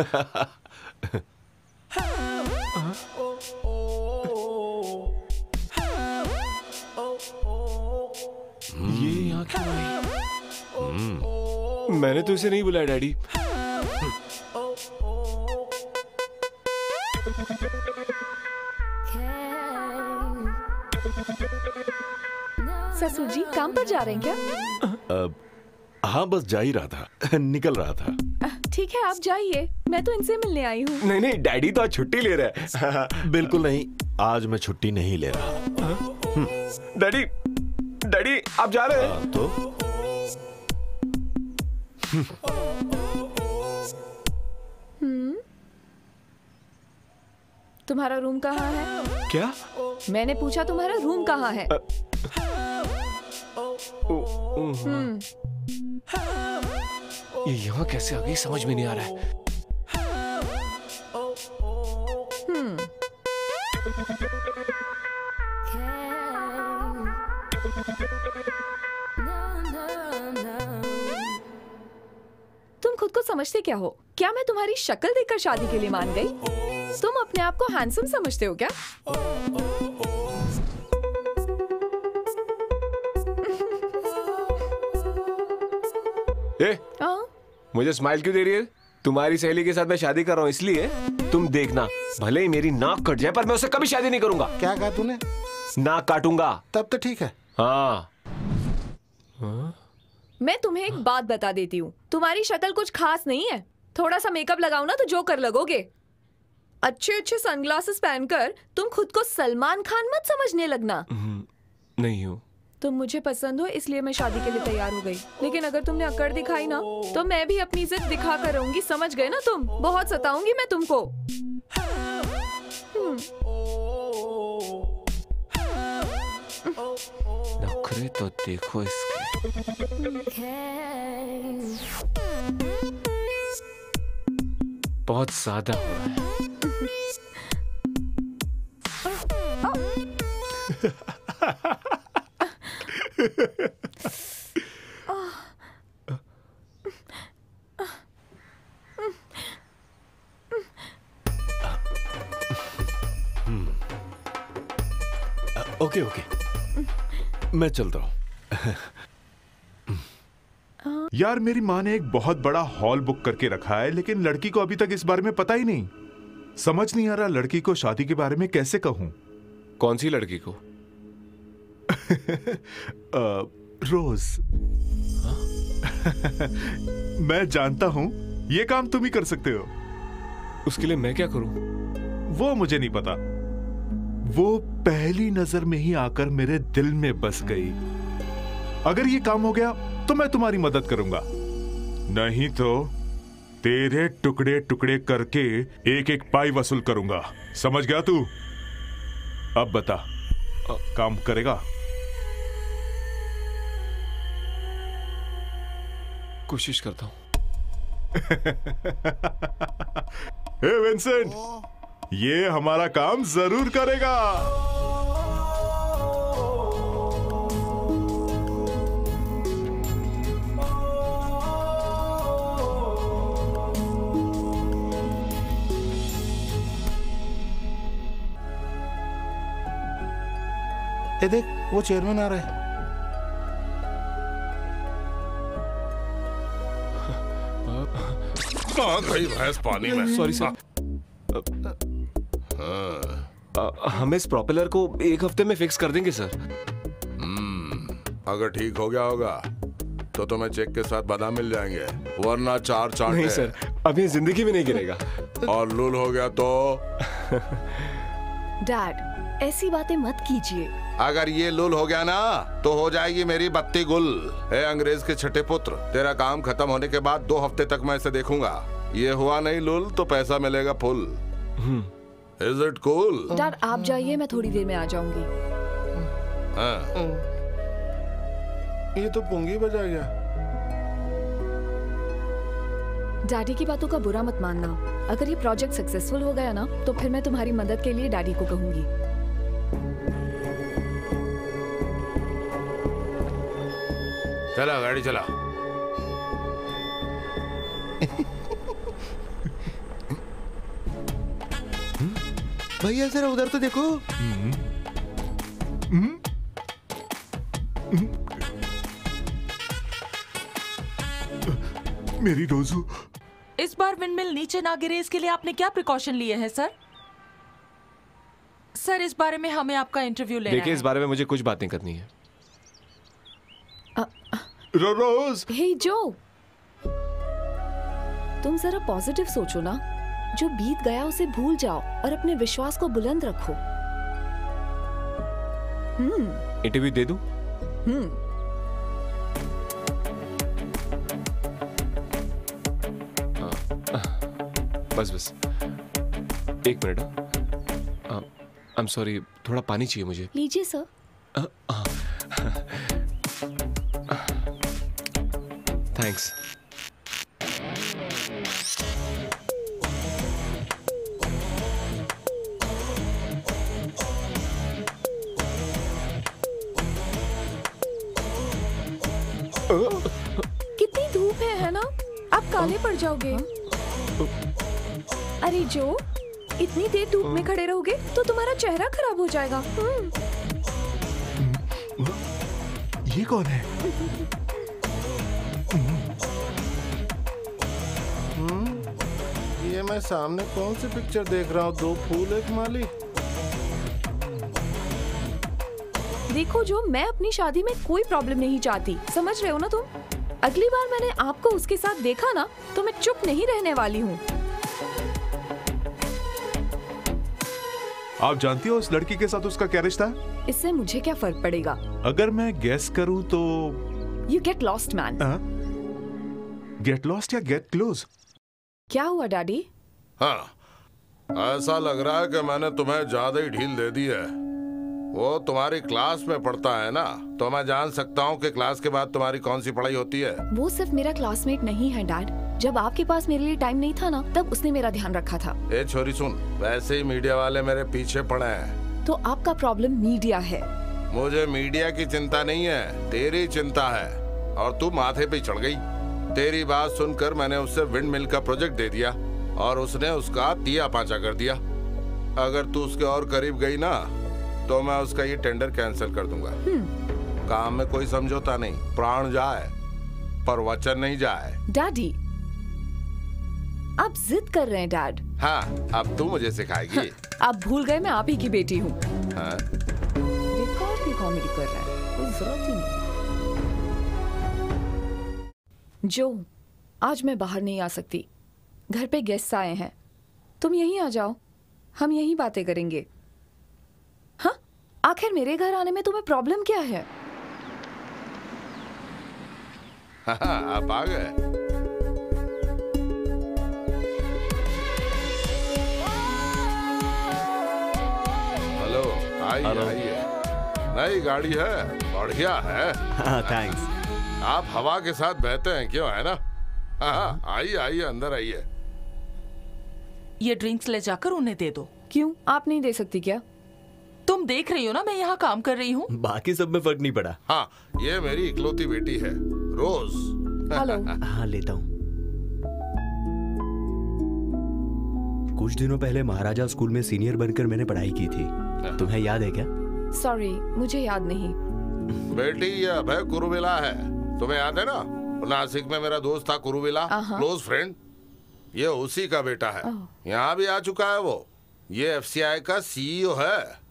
ये यहाँ क्यों आई? मैंने तो इसे नहीं बुलाया डैडी। ससुर जी काम पर जा रहे हैं क्या? हाँ बस जा ही रहा था, निकल रहा था। ठीक है आप जाइए, मैं तो इनसे मिलने आई हूँ। नहीं नहीं, डैडी तो आज छुट्टी ले रहे हैं। बिल्कुल नहीं, आज मैं छुट्टी नहीं ले रहा। डैडी, डैडी आप जा रहे हैं? तो तुम्हारा रूम कहाँ है? क्या? मैंने पूछा तुम्हारा रूम कहाँ है? ये यहाँ कैसे आ गई समझ में नहीं आ रहा है। तुम खुद को समझते क्या हो? क्या मैं तुम्हारी शक्ल देखकर शादी के लिए मान गई? तुम अपने आप को हैंडसम समझते हो क्या? मुझे स्माइल क्यों दे रही है? तुम्हारी सहेली के साथ मैं शादी कर रहा हूँ इसलिए। तुम देखना, भले ही मेरी नाक कट जाए पर मैं उससे कभी शादी नहीं करूंगा। क्या कहा तूने? नाक काटूंगा। तब तो ठीक है। हाँ। मैं तुम्हें एक बात बता देती हूँ, तुम्हारी शक्ल कुछ खास नहीं है। थोड़ा सा मेकअप लगाओ ना तो जोकर लगोगे। अच्छे अच्छे सनग्लासेस पहनकर तुम खुद को सलमान खान मत समझने लगना। नहीं हूँ। तुम मुझे पसंद हो इसलिए मैं शादी के लिए तैयार हो गई, लेकिन अगर तुमने अकड़ दिखाई ना तो मैं भी अपनी इज्जत दिखा कर रहूंगी, समझ गए ना तुम? बहुत सताऊंगी मैं तुमको। नखरे तो देखो इसके, बहुत ज्यादा हुआ है। ओके ओके, मैं चलता हूँ। यार मेरी माँ ने एक बहुत बड़ा हॉल बुक करके रखा है, लेकिन लड़की को अभी तक इस बारे में पता ही नहीं। समझ नहीं आ रहा लड़की को शादी के बारे में कैसे कहूँ। कौन सी लड़की को? रोज। मैं जानता हूँ ये काम तुम ही कर सकते हो। उसके लिए मैं क्या करूं? वो मुझे नहीं पता। वो पहली नजर में ही आकर मेरे दिल में बस गई। अगर ये काम हो गया तो मैं तुम्हारी मदद करूंगा, नहीं तो तेरे टुकड़े टुकड़े करके एक एक पाई वसूल करूंगा। समझ गया तू? अब बता, काम करेगा? कोशिश करता हूं। हे विंसेंट, ये हमारा काम जरूर करेगा। ये देख, वो चेयरमैन आ रहा है। कहाँ गई भैंस पानी में? Sorry sir. हम इस प्रोपेलर को एक हफ्ते में फिक्स कर देंगे सर। अगर ठीक हो गया होगा तो तुम्हें चेक के साथ बादाम मिल जाएंगे, वरना 4 चांटे। नहीं सर, अभी जिंदगी में नहीं गिरेगा। और लूल हो गया तो? डैड, ऐसी बातें मत कीजिए। अगर ये लूल हो गया ना तो हो जाएगी मेरी बत्ती गुल। ए अंग्रेज के छठे पुत्र, तेरा काम खत्म होने के बाद 2 हफ्ते तक मैं इसे देखूंगा। ये हुआ नहीं लूल तो पैसा मिलेगा full. Is it cool? Dad आप जाइए, मैं थोड़ी देर में आ जाऊंगी। ये तो पुंगी बजा गया। डैडी की बातों का बुरा मत मानना। अगर ये प्रोजेक्ट सक्सेसफुल हो गया ना तो फिर मैं तुम्हारी मदद के लिए डैडी को कहूंगी। चला गाड़ी चला। भैया जरा उधर तो देखो। मेरी रोजू। इस बार विंडमिल नीचे ना गिरे इसके लिए आपने क्या प्रिकॉशन लिए हैं सर? सर इस बारे में हमें आपका इंटरव्यू लेना है। देखिए, इस बारे में मुझे कुछ बातें करनी है। रोज। हे जो, तुम जरा पॉजिटिव सोचो ना। जो बीत गया उसे भूल जाओ और अपने विश्वास को बुलंद रखो। इंटरव्यू दे दूं? बस 1 मिनट। आई एम सॉरी, थोड़ा पानी चाहिए मुझे। लीजिए सर। थैंक्स। कितनी धूप है ना? आप काले पड़ जाओगे। अरे जो, इतनी देर धूप में खड़े रहोगे तो तुम्हारा चेहरा खराब हो जाएगा। ये कौन है? ये मैं सामने कौन सी पिक्चर देख रहा हूँ? 2 फूल 1 माली। देखो जो, मैं अपनी शादी में कोई प्रॉब्लम नहीं चाहती, समझ रहे हो ना तुम? अगली बार मैंने आपको उसके साथ देखा ना तो मैं चुप नहीं रहने वाली हूँ। आप जानती हो उस लड़की के साथ उसका क्या रिश्ता है? इससे मुझे क्या फर्क पड़ेगा? अगर मैं गेस करूं तो you get lost man. Get lost या गेट क्लोज? क्या हुआ डैडी? हाँ, ऐसा लग रहा है कि मैंने तुम्हें ज्यादा ही ढील दे दी है। वो तुम्हारी क्लास में पढ़ता है ना, तो मैं जान सकता हूँ कि क्लास के बाद तुम्हारी कौन सी पढ़ाई होती है। वो सिर्फ मेरा क्लासमेट नहीं है डैड। जब आपके पास मेरे लिए टाइम नहीं था ना, तब उसने मेरा ध्यान रखा था। ए छोरी सुन, वैसे ही मीडिया वाले मेरे पीछे पड़े हैं। तो आपका प्रॉब्लम मीडिया है? मुझे मीडिया की चिंता नहीं है, तेरी चिंता है, और तू माथे पे चढ़ गई। तेरी बात सुनकर मैंने उससे विंड मिल का प्रोजेक्ट दे दिया और उसने उसका तिया पांचा कर दिया। अगर तू उसके और करीब गई ना, तो मैं उसका ये टेंडर कैंसिल कर दूंगा। काम में कोई समझौता नहीं, प्राण जाए पर वचन नहीं जाए। डैडी, आप जिद कर रहे हैं डैड। हाँ, अब तू मुझे सिखाएगी। आप भूल गए मैं आप ही की बेटी हूँ। हाँ? रिकॉर्ड की कॉमेडी कर रहा है, कोई जरूरत ही नहीं। जो, आज मैं बाहर नहीं आ सकती, घर पे गेस्ट आए हैं। तुम यहीं आ जाओ, हम यहीं बातें करेंगे। हाँ, आखिर मेरे घर आने में तुम्हें प्रॉब्लम क्या है? हाँ, आप आ गए। हेलो, आइए आइए। नई गाड़ी है, बढ़िया है। हाँ, थैंक्स। आप हवा के साथ बहते हैं क्यों, है ना? हाँ, आइए आइए, अंदर आइए। ये ड्रिंक्स ले जाकर उन्हें दे दो। क्यों, आप नहीं दे सकती क्या? तुम देख रही हो ना मैं यहाँ काम कर रही हूँ। बाकी सब में फर्क नहीं पड़ा। हाँ, ये मेरी इकलौती बेटी है, रोज। हेलो। हाँ, लेता हूँ। कुछ दिनों पहले महाराजा स्कूल में सीनियर बनकर मैंने पढ़ाई की थी, तुम्हें याद है क्या? सॉरी, मुझे याद नहीं। बेटी, ये अभय कुरुविला है, तुम्हें याद है ना? नासिक में मेरा दोस्त था कुरुविला, क्लोज फ्रेंड। ये उसी का बेटा है, यहाँ भी आ चुका है वो। ये FCI का CEO है।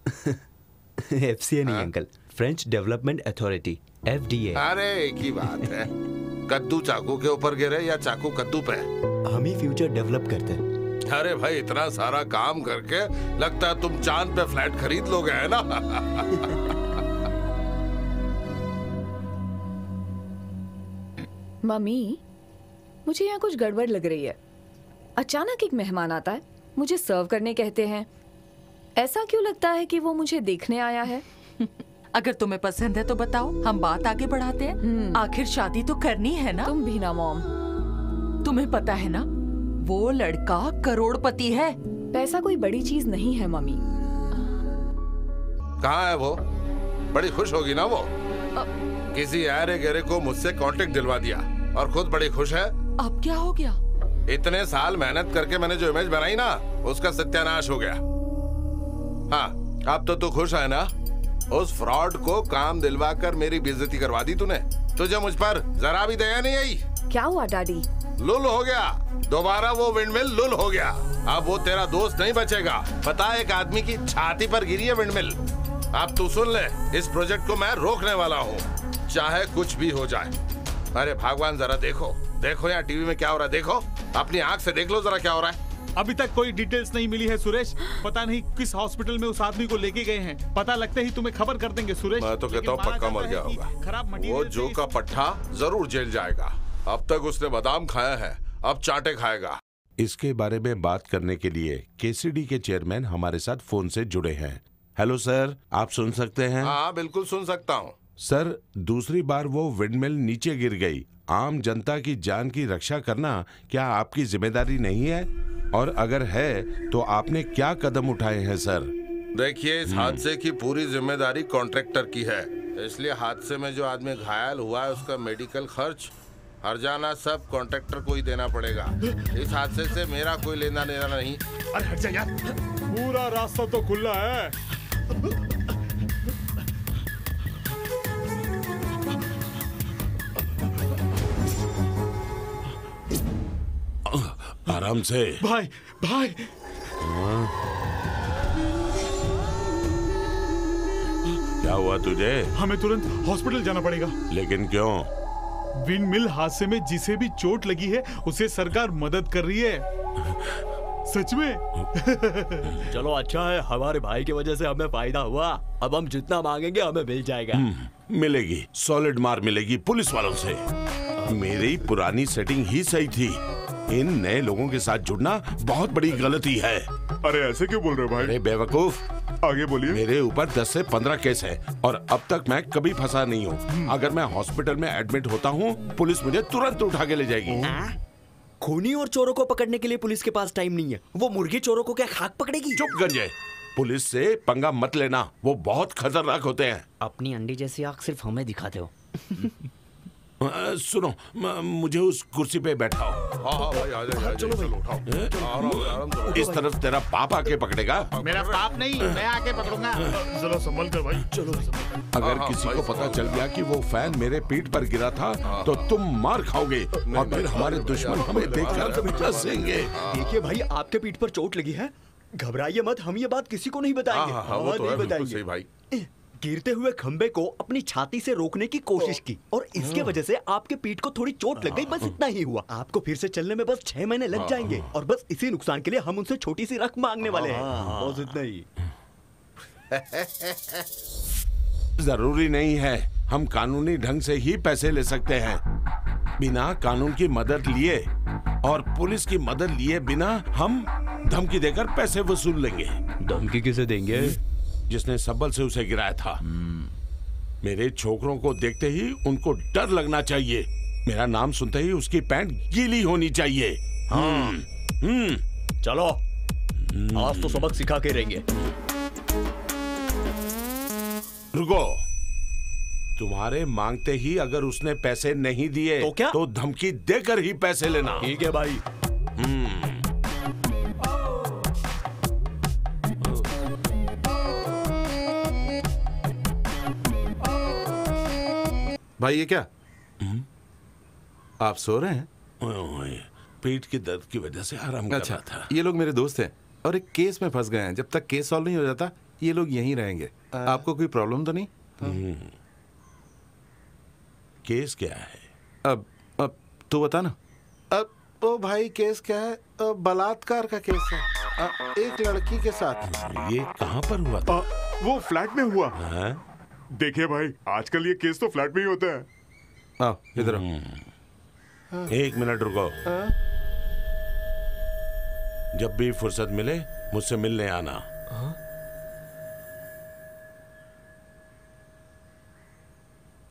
FCI नहीं uncle, French development authority, FDA। अरे एक ही बात है, कद्दू चाकू के ऊपर गिरे या चाकू कद्दू पे। हम ही फ्यूचर डेवलप करते हैं। अरे भाई, इतना सारा काम करके लगता है तुम चांद पे फ्लैट खरीद लोगे, है ना? मम्मी, मुझे यहाँ कुछ गड़बड़ लग रही है। अचानक एक मेहमान आता है, मुझे सर्व करने कहते हैं। ऐसा क्यों लगता है कि वो मुझे देखने आया है? अगर तुम्हें पसंद है तो बताओ, हम बात आगे बढ़ाते हैं। आखिर शादी तो करनी है ना? तुम भी ना मॉम। तुम्हें पता है ना, वो लड़का करोड़पति है। पैसा कोई बड़ी चीज नहीं है मम्मी। कहाँ है वो? बड़ी खुश होगी ना वो। किसी आरे गेरे को मुझसे कांटेक्ट दिलवा दिया और खुद बड़ी खुश है। अब क्या हो गया? इतने साल मेहनत करके मैंने जो इमेज बनाई ना, उसका सत्यानाश हो गया। हाँ, अब तो तू खुश है ना? उस फ्रॉड को काम दिलवा कर मेरी बेइज्जती करवा दी तूने। तुझे मुझ पर जरा भी दया नहीं आई। क्या हुआ डैडी? लुल हो गया, दोबारा वो विंडमिल लुल हो गया। अब वो तेरा दोस्त नहीं बचेगा। पता है, एक आदमी की छाती पर गिरी है विंडमिल। अब तू सुन ले, इस प्रोजेक्ट को मैं रोकने वाला हूँ, चाहे कुछ भी हो जाए। अरे भगवान, जरा देखो देखो यहाँ टीवी में क्या हो रहा है, देखो अपनी आंख से देख लो जरा क्या हो रहा है। अभी तक कोई डिटेल्स नहीं मिली है सुरेश। पता नहीं किस हॉस्पिटल में उस आदमी को लेके गए हैं। पता लगते ही तुम्हें खबर कर देंगे सुरेश। मैं तो कहता हूँ पक्का मर गया होगा वो। जो का पट्टा जरूर जेल जाएगा। अब तक उसने बादाम खाया है, अब चाटे खाएगा। इसके बारे में बात करने के लिए KCD के चेयरमैन हमारे साथ फोन से जुड़े हैं। हेलो सर, आप सुन सकते हैं? हाँ, बिल्कुल सुन सकता हूँ। सर, दूसरी बार वो विंडमिल नीचे गिर गई। आम जनता की जान की रक्षा करना क्या आपकी जिम्मेदारी नहीं है? और अगर है तो आपने क्या कदम उठाए हैं सर? देखिए, इस हादसे की पूरी जिम्मेदारी कॉन्ट्रैक्टर की है, इसलिए हादसे में जो आदमी घायल हुआ है उसका मेडिकल खर्च, हर्जाना सब कॉन्ट्रैक्टर को ही देना पड़ेगा। इस हादसे से मेरा कोई लेना देना नहीं। अरे हट जा यार, पूरा रास्ता तो खुला है। आराम से भाई। भाई क्या हुआ तुझे? हमें तुरंत हॉस्पिटल जाना पड़ेगा। लेकिन क्यों? विंडमिल हादसे में जिसे भी चोट लगी है उसे सरकार मदद कर रही है। सच में? चलो अच्छा है, हमारे भाई की वजह से हमें फायदा हुआ। अब हम जितना मांगेंगे हमें मिल जाएगा। मिलेगी, सॉलिड मार मिलेगी पुलिस वालों से। मेरी पुरानी सेटिंग ही सही थी। इन नए लोगों के साथ जुड़ना बहुत बड़ी गलती है। अरे ऐसे क्यों बोल रहे हो भाई? अरे बेवकूफ, आगे बोलिए। मेरे ऊपर 10 से 15 केस हैं और अब तक मैं कभी फंसा नहीं हूँ। अगर मैं हॉस्पिटल में एडमिट होता हूँ, पुलिस मुझे तुरंत उठा के ले जाएगी। खूनी और चोरों को पकड़ने के लिए पुलिस के पास टाइम नहीं है। वो मुर्गी चोरों को क्या खाक पकड़ेगी? चुप गंजे, पुलिस से पंगा मत लेना, वो बहुत खतरनाक होते हैं। अपनी अंडी जैसी आंख सिर्फ हमें दिखाते हो। सुनो, मुझे उस कुर्सी पे बैठाओ। हाँ भाई, आ जाओ, चलो भाई, उठाओ। इस तरफ तेरा पाप आके पकड़ेगा। मेरा पाप नहीं, मैं आके पकड़ूंगा। जरा संभल कर भाई। चलो। अगर किसी को पता चल गया कि वो फैन मेरे पीठ पर गिरा था, तो तुम मार खाओगे और फिर हमारे दुश्मन हमें देखकर हंसेंगे। देखिए भाई, आपके पीठ पर चोट लगी है, घबराइए मत, हम ये बात किसी को नहीं बताएंगे। वो तो है, बिल्कुल सही भाई। गिरते हुए खंबे को अपनी छाती से रोकने की कोशिश की और इसके वजह से आपके पीठ को थोड़ी चोट लग गई, बस इतना ही हुआ। आपको फिर से चलने में बस 6 महीने लग जाएंगे और बस इसी नुकसान के लिए हम उनसे छोटी सी रकम मांगने वाले हैं। बस इतना ही। जरूरी नहीं है, हम कानूनी ढंग से ही पैसे ले सकते हैं। बिना कानून की मदद लिए और पुलिस की मदद लिए बिना हम धमकी देकर पैसे वसूल लेंगे। धमकी किसे देंगे? जिसने सब्बल से उसे गिराया था। मेरे छोकरों को देखते ही उनको डर लगना चाहिए। मेरा नाम सुनते ही उसकी पैंट गीली होनी चाहिए। चलो, आज तो सबक सिखा के रहेंगे। रुको, तुम्हारे मांगते ही अगर उसने पैसे नहीं दिए तो क्या? तो धमकी देकर ही पैसे लेना। ठीक है भाई। भाई ये क्या? आप सो रहे हैं? पेट के दर्द की वजह से आराम कर रहा था। ये लोग मेरे दोस्त हैं और एक केस में फंस गए हैं। जब तक केस सॉल्व नहीं हो जाता, ये लोग यहीं रहेंगे। आपको कोई प्रॉब्लम तो नहीं? केस क्या है? अब तू बता ना। अब ओ भाई, केस क्या है? बलात्कार का केस है, एक लड़की के साथ। ये कहाँ पर हुआ था? वो फ्लैट में हुआ। देखिए भाई, आजकल ये केस तो फ्लैट में ही होता है। आओ इधर आओ। एक मिनट रुको। जब भी फुर्सत मिले मुझसे मिलने आना।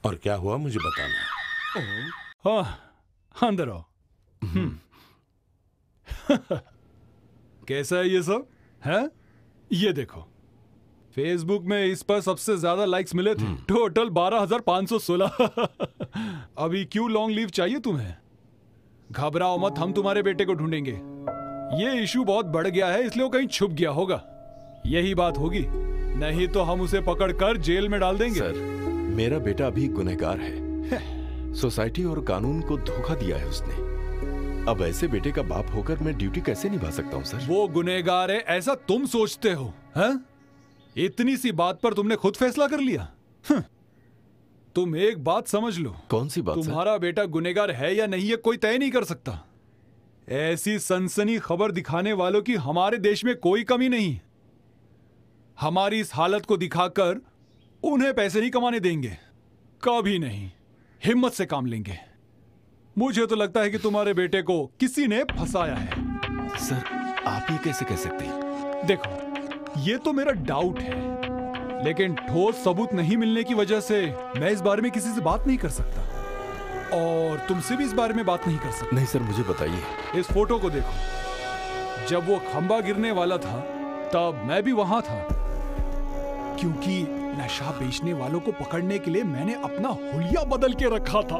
और क्या हुआ मुझे बताना। हाँ, अंदर आओ। कैसा है ये सब? है? ये देखो, फेसबुक में इस पर सबसे ज्यादा लाइक्स मिले थे, टोटल 12,516। अभी क्यों लॉन्ग लीव चाहिए तुम्हें? घबराओ मत, हम तुम्हारे बेटे को ढूंढेंगे। ये इशू बहुत बढ़ गया है, इसलिए वो कहीं छुप गया होगा। यही बात होगी, नहीं तो हम उसे पकड़कर जेल में डाल देंगे। सर, मेरा बेटा अभी गुनहगार है। सोसाइटी और कानून को धोखा दिया है उसने। अब ऐसे बेटे का बाप होकर मैं ड्यूटी कैसे निभा सकता हूँ सर? वो गुनहगार है ऐसा तुम सोचते हो? हैं? इतनी सी बात पर तुमने खुद फैसला कर लिया? तुम एक बात समझ लो। कौन सी बात? तुम्हारा बेटा गुनहगार है या नहीं, ये कोई तय नहीं कर सकता। ऐसी सनसनी खबर दिखाने वालों की हमारे देश में कोई कमी नहीं। हमारी इस हालत को दिखाकर उन्हें पैसे नहीं कमाने देंगे, कभी नहीं। हिम्मत से काम लेंगे। मुझे तो लगता है कि तुम्हारे बेटे को किसी ने फंसाया है। सर, आप ये कैसे कह सकते हैं? देखो, ये तो मेरा डाउट है, लेकिन ठोस सबूत नहीं मिलने की वजह से मैं इस बारे में किसी से बात नहीं कर सकता, और तुमसे भी इस बारे में बात नहीं कर सकता। नहीं सर, मुझे बताइए। इस फोटो को देखो। जब वो खंबा गिरने वाला था तब मैं भी वहां था, क्योंकि नशा बेचने वालों को पकड़ने के लिए मैंने अपना हुलिया बदल के रखा था।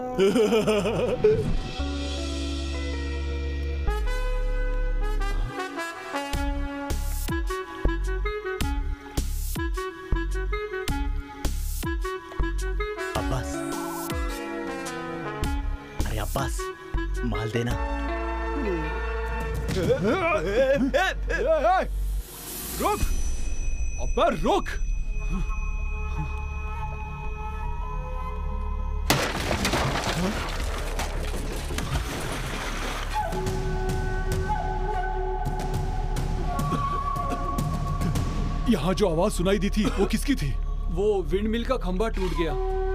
अब्बास, अरे अब्बास, माल देना। रुक, अब्बा रुक। यहाँ जो आवाज सुनाई दी थी वो किसकी थी? वो विंड मिल का खंभा टूट गया,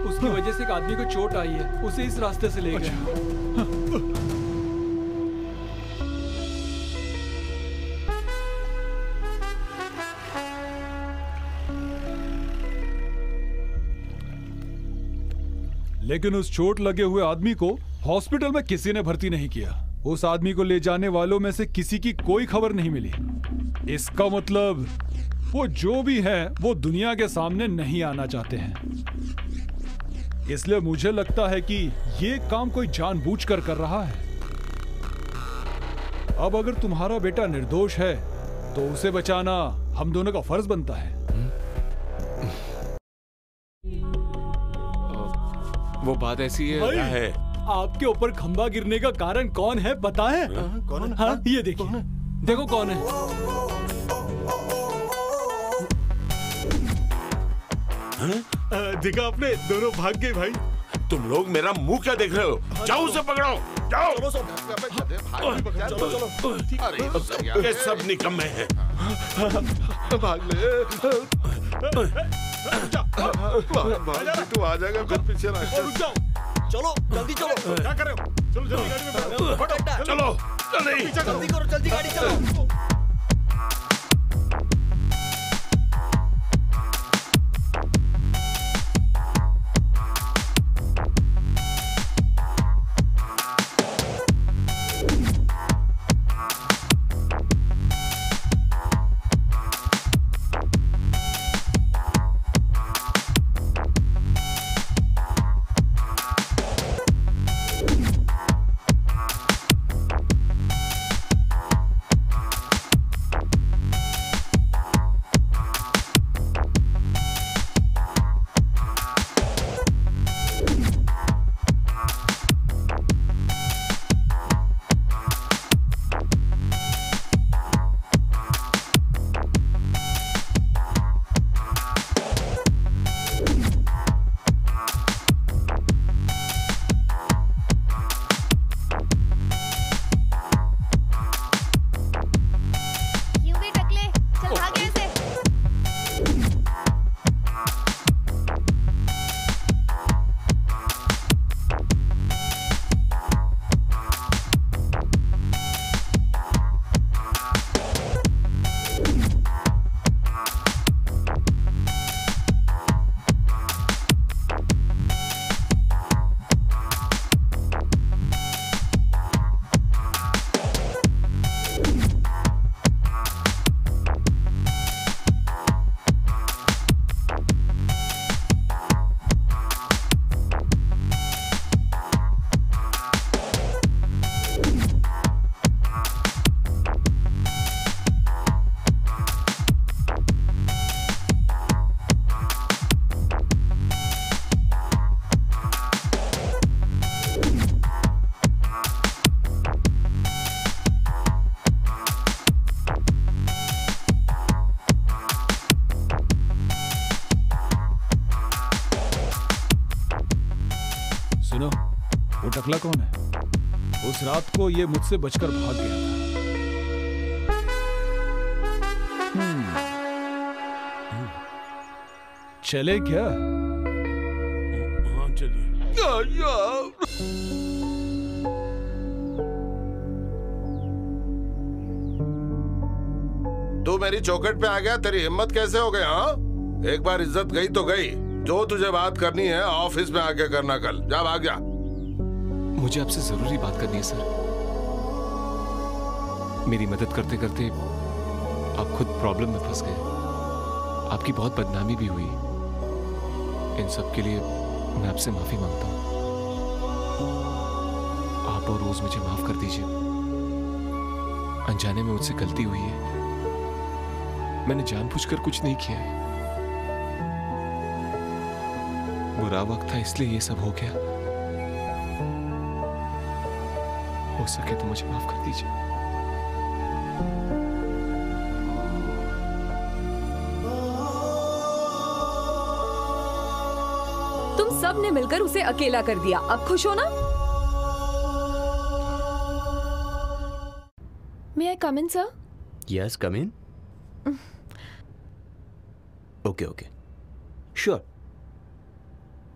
उसकी वजह से एक आदमी को चोट आई है, उसे इस रास्ते से ले गए। लेकिन उस चोट लगे हुए आदमी को हॉस्पिटल में किसी ने भर्ती नहीं किया। उस आदमी को ले जाने वालों में से किसी की कोई खबर नहीं मिली। इसका मतलब वो जो भी है वो दुनिया के सामने नहीं आना चाहते हैं। इसलिए मुझे लगता है कि ये काम कोई जानबूझकर कर रहा है। अब अगर तुम्हारा बेटा निर्दोष है तो उसे बचाना हम दोनों का फर्ज बनता है। वो बात ऐसी है, क्या है? आपके ऊपर खंभा गिरने का कारण कौन है बताएं? कौन? हाँ, ये देखिए, देखो कौन है। देखा आपने, दोनों भाग गए भाई। तुम लोग मेरा मुंह क्या देख रहे हो? जाओ उसे पकड़ो, जाओ। ये सब निकम्मे हैं। भाग ले। तू आ जाएगा फिर पीछे ना। चलो जल्दी चलो। क्या कर रहे हो? चलो जल्दी गाड़ी में बैठो। चलो जल्दी जल्दी करो, जल्दी गाड़ी चलो। सुनो, वो टकला कौन है? उस रात को ये मुझसे बचकर भाग गया था। चले क्या? हाँ चलिए। तू मेरी चौखट पे आ गया, तेरी हिम्मत कैसे हो गई? हाँ, एक बार इज्जत गई तो गई। जो तुझे बात करनी है ऑफिस में आके करना, कल जा, भाग जा। मुझे आपसे जरूरी बात करनी है सर। मेरी मदद करते करते आप खुद प्रॉब्लम में फंस गए, आपकी बहुत बदनामी भी हुई। इन सब के लिए मैं आपसे माफी मांगता हूँ। आप और रोज मुझे माफ कर दीजिए। अनजाने में मुझसे गलती हुई है, मैंने जानबूझकर कुछ नहीं किया है। बुरा वक्त था इसलिए ये सब हो गया। हो सके तो मुझे माफ कर दीजिए। तुम सब ने मिलकर उसे अकेला कर दिया, अब खुश हो ना? May I come in, sir? Yes come in. Okay okay, sure,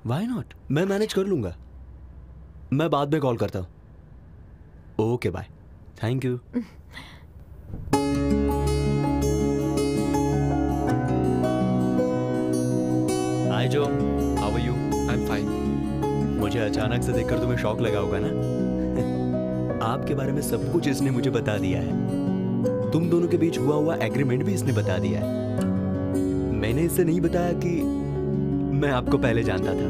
why not, मैं मैनेज कर लूंगा। मैं बाद में कॉल करता हूँ। Okay bye, thank you. Hi Joe, how are you? I am fine. मुझे अचानक से देखकर तुम्हें शॉक लगा होगा ना? आपके बारे में सब कुछ इसने मुझे बता दिया है। तुम दोनों के बीच हुआ एग्रीमेंट भी इसने बता दिया है। मैंने इसे नहीं बताया कि मैं आपको पहले जानता था।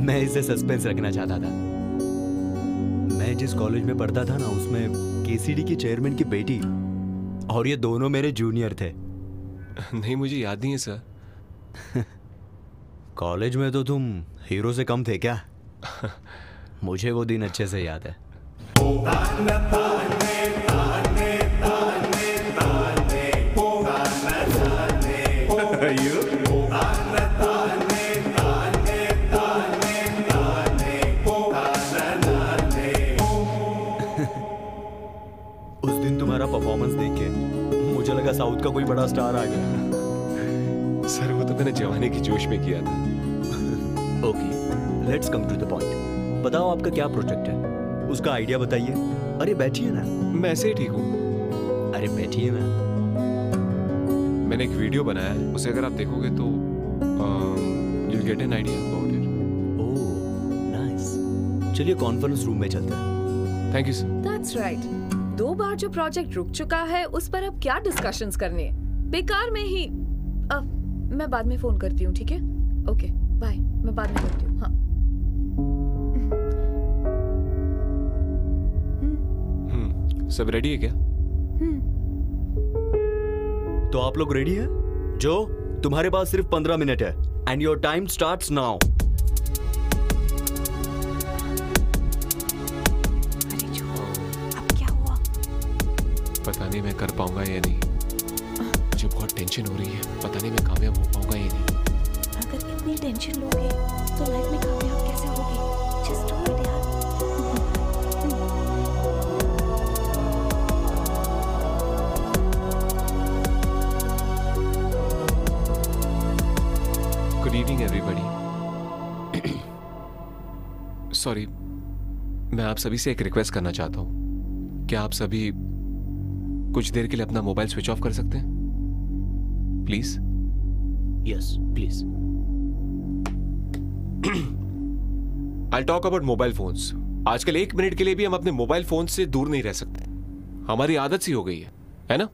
मैं इसे सस्पेंस रखना चाहता था। मैं जिस कॉलेज में पढ़ता था ना, उसमें केसीडी की चेयरमैन की बेटी और ये दोनों मेरे जूनियर थे। नहीं, मुझे याद नहीं है सर। कॉलेज में तो तुम हीरो से कम थे क्या? मुझे वो दिन अच्छे से याद है। उस दिन तुम्हारा परफॉर्मेंस देख के मुझे लगा साउथ का कोई बड़ा स्टार आ गया। सर वो तो मैंने जवानी की जोश में किया था। Okay, let's come to the point. बताओ आपका क्या प्रोजेक्ट है, उसका आइडिया बताइए। अरे बैठिए ना। मैं ऐसे ही ठीक हूँ। अरे बैठिए ना। मैंने एक वीडियो बनाया है, उसे अगर आप देखोगे तो you'll get an idea about it. Oh nice. चलिए कॉन्फ्रेंस रूम में चलते हैं। Thank you sir. That's right. 2 बार जो प्रोजेक्ट रुक चुका है उस पर अब क्या डिस्कशंस करने, बेकार में ही। मैं बाद में फोन करती हूँ, ठीक है? ओके बाय, मैं बाद में करती हूँ। हाँ। सब रेडी है क्या? तो आप लोग रेडी हैं? जो तुम्हारे पास सिर्फ 15 मिनट है and your time starts now. पता नहीं मैं कर पाऊंगा या नहीं। मुझे बहुत टेंशन हो रही है, पता नहीं मैं कामयाब हो पाऊंगा या नहीं। अगर इतनी टेंशन लोगे तो लाइफ में कामयाब कैसे होगे? जस्ट डू इट यार। Good evening everybody. सॉरी, मैं आप सभी से एक रिक्वेस्ट करना चाहता हूँ। क्या आप सभी कुछ देर के लिए अपना मोबाइल स्विच ऑफ कर सकते हैं please? Yes please. I talk about mobile phones. आजकल 1 मिनट के लिए भी हम अपने मोबाइल फोन से दूर नहीं रह सकते। हमारी आदत सी हो गई है ना?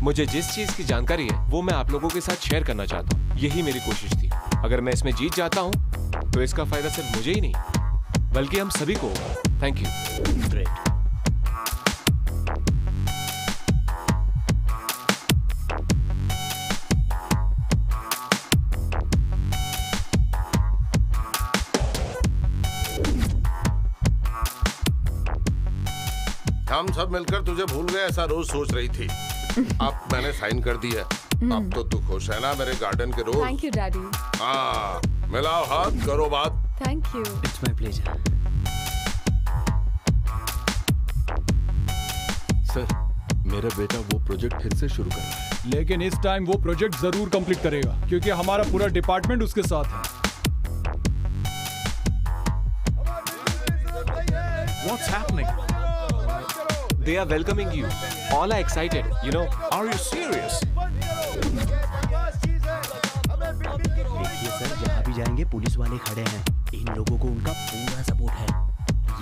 मुझे जिस चीज की जानकारी है वो मैं आप लोगों के साथ शेयर करना चाहता हूँ। यही मेरी कोशिश थी। अगर मैं इसमें जीत जाता हूँ तो इसका फायदा सिर्फ मुझे ही नहीं बल्कि हम सभी को होगा। Thank you. ग्रेट। हम सब मिलकर तुझे भूल गए ऐसा रोज सोच रही थी। अब मैंने साइन कर दिया। अब तो तू खुश है ना मेरे गार्डन के रोज? Thank you daddy. हाँ, मिलाओ हाथ, करो बात। Thank you. It's my pleasure. Sir, मेरा बेटा वो प्रोजेक्ट फिर से शुरू कर रहा है। लेकिन इस टाइम वो प्रोजेक्ट जरूर कंप्लीट करेगा क्योंकि हमारा पूरा डिपार्टमेंट उसके साथ है। What's happening? they are welcoming you. All are excited, you know. Are you serious? देखिए सर, जहाँ भी जाएंगे पुलिस वाले खड़े हैं। इन लोगों को उनका पूरा सपोर्ट है।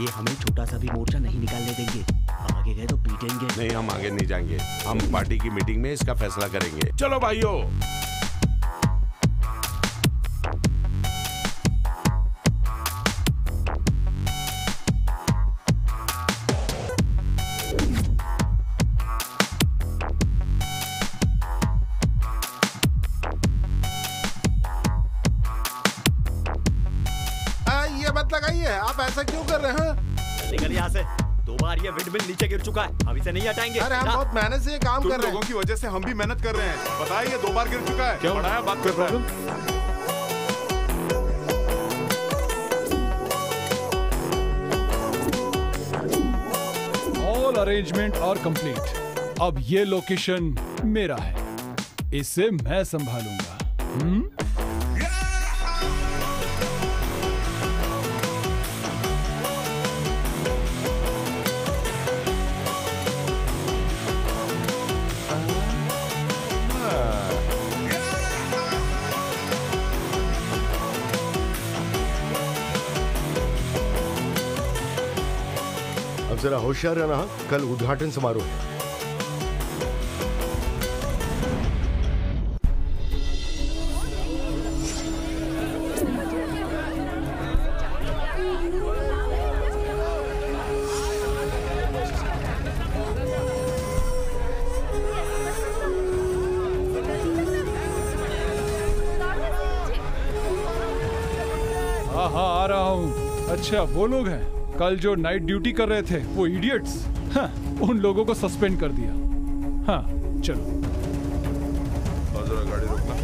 ये हमें छोटा सा भी मोर्चा नहीं निकालने देंगे। आगे गए तो पीटेंगे। नहीं, हम आगे नहीं जाएंगे। हम पार्टी की मीटिंग में इसका फैसला करेंगे। चलो भाइयों। ये मत लगाइए, आप ऐसा क्यों कर रहे हैं? निकल यहाँ से। 2 बार ये विंडमिल नीचे गिर चुका है, अब इसे नहीं हटाएंगे। अरे हम बहुत मेहनत से ये काम कर रहे हैं। तुम लोगों की वजह से हम भी मेहनत कर रहे हैं। बताइए, ये 2 बार गिर चुका है। क्यों? बढ़ाया बात कर problem. All arrangement are complete. अब ये लोकेशन मेरा है, इसे मैं संभालूंगा। अब जरा होशियार रहना, कल उद्घाटन समारोह है। हाँ, आ रहा हूँ। अच्छा, वो लोग हैं कल जो नाइट ड्यूटी कर रहे थे, वो इडियट्स। हाँ, उन लोगों को सस्पेंड कर दिया। हाँ, चलो। और जरा गाड़ी रोकना।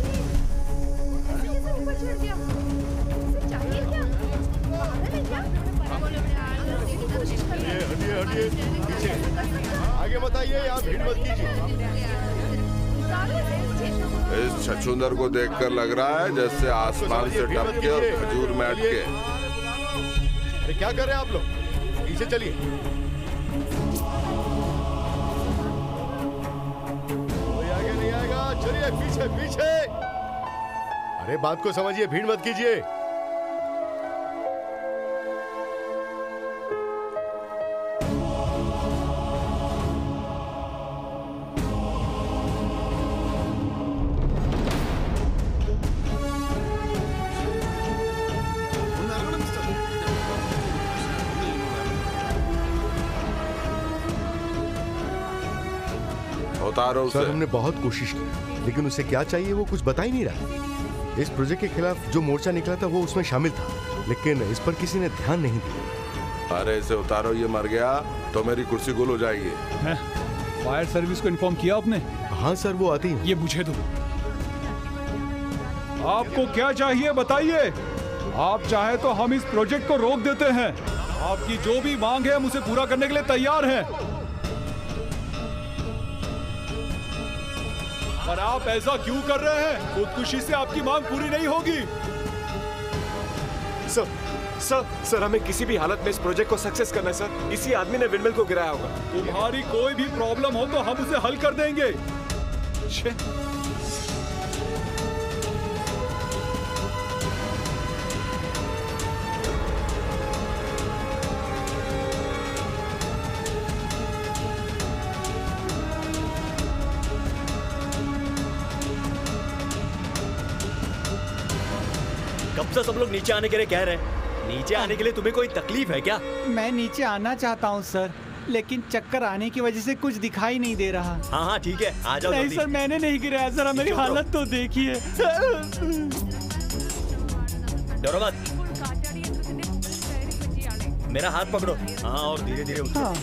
हटिए, पीछे आगे मत आइए, यहाँ भीड़ मत कीजिए। इस छछूंदर को देखकर लग रहा है जैसे आसमान से टपके और खजूर में अटके। अरे क्या कर रहे हैं आप लोग? पीछे चलिए। कोई आगे नहीं आएगा, चलिए पीछे पीछे। अरे बात को समझिए, भीड़ मत कीजिए। उतारो उसे। सर, हमने बहुत कोशिश की, लेकिन उसे क्या चाहिए वो कुछ बता ही नहीं रहा। इस प्रोजेक्ट के खिलाफ जो मोर्चा निकला था वो उसमें शामिल था, लेकिन इस पर किसी ने ध्यान नहीं दिया। अरे इसे उतारो, ये मर गया तो मेरी कुर्सी गुल हो जाएगी। फायर सर्विस को इन्फॉर्म किया आपने? हाँ सर, वो आती है। ये मुझे दो। आपको क्या चाहिए बताइए। आप चाहे तो हम इस प्रोजेक्ट को रोक देते हैं। आपकी जो भी मांग है हम उसे पूरा करने के लिए तैयार हैं। पर आप ऐसा क्यों कर रहे हैं? खुदकुशी से आपकी मांग पूरी नहीं होगी। सर, हमें किसी भी हालत में इस प्रोजेक्ट को सक्सेस करना है सर। इसी आदमी ने विंडमिल को गिराया होगा। तुम्हारी कोई भी प्रॉब्लम हो तो हम उसे हल कर देंगे। कब से सब लोग नीचे आने के लिए कह रहे हैं। नीचे आने के लिए तुम्हें कोई तकलीफ है क्या? मैं नीचे आना चाहता हूँ सर, लेकिन चक्कर आने की वजह से कुछ दिखाई नहीं दे रहा। हाँ ठीक है, आ जाओ। नहीं सर, मैंने नहीं गिराया। जरा मेरी हालत तो देखिए। डरो मत, मेरा हाथ पकड़ो। हाँ, और धीरे धीरे उठो।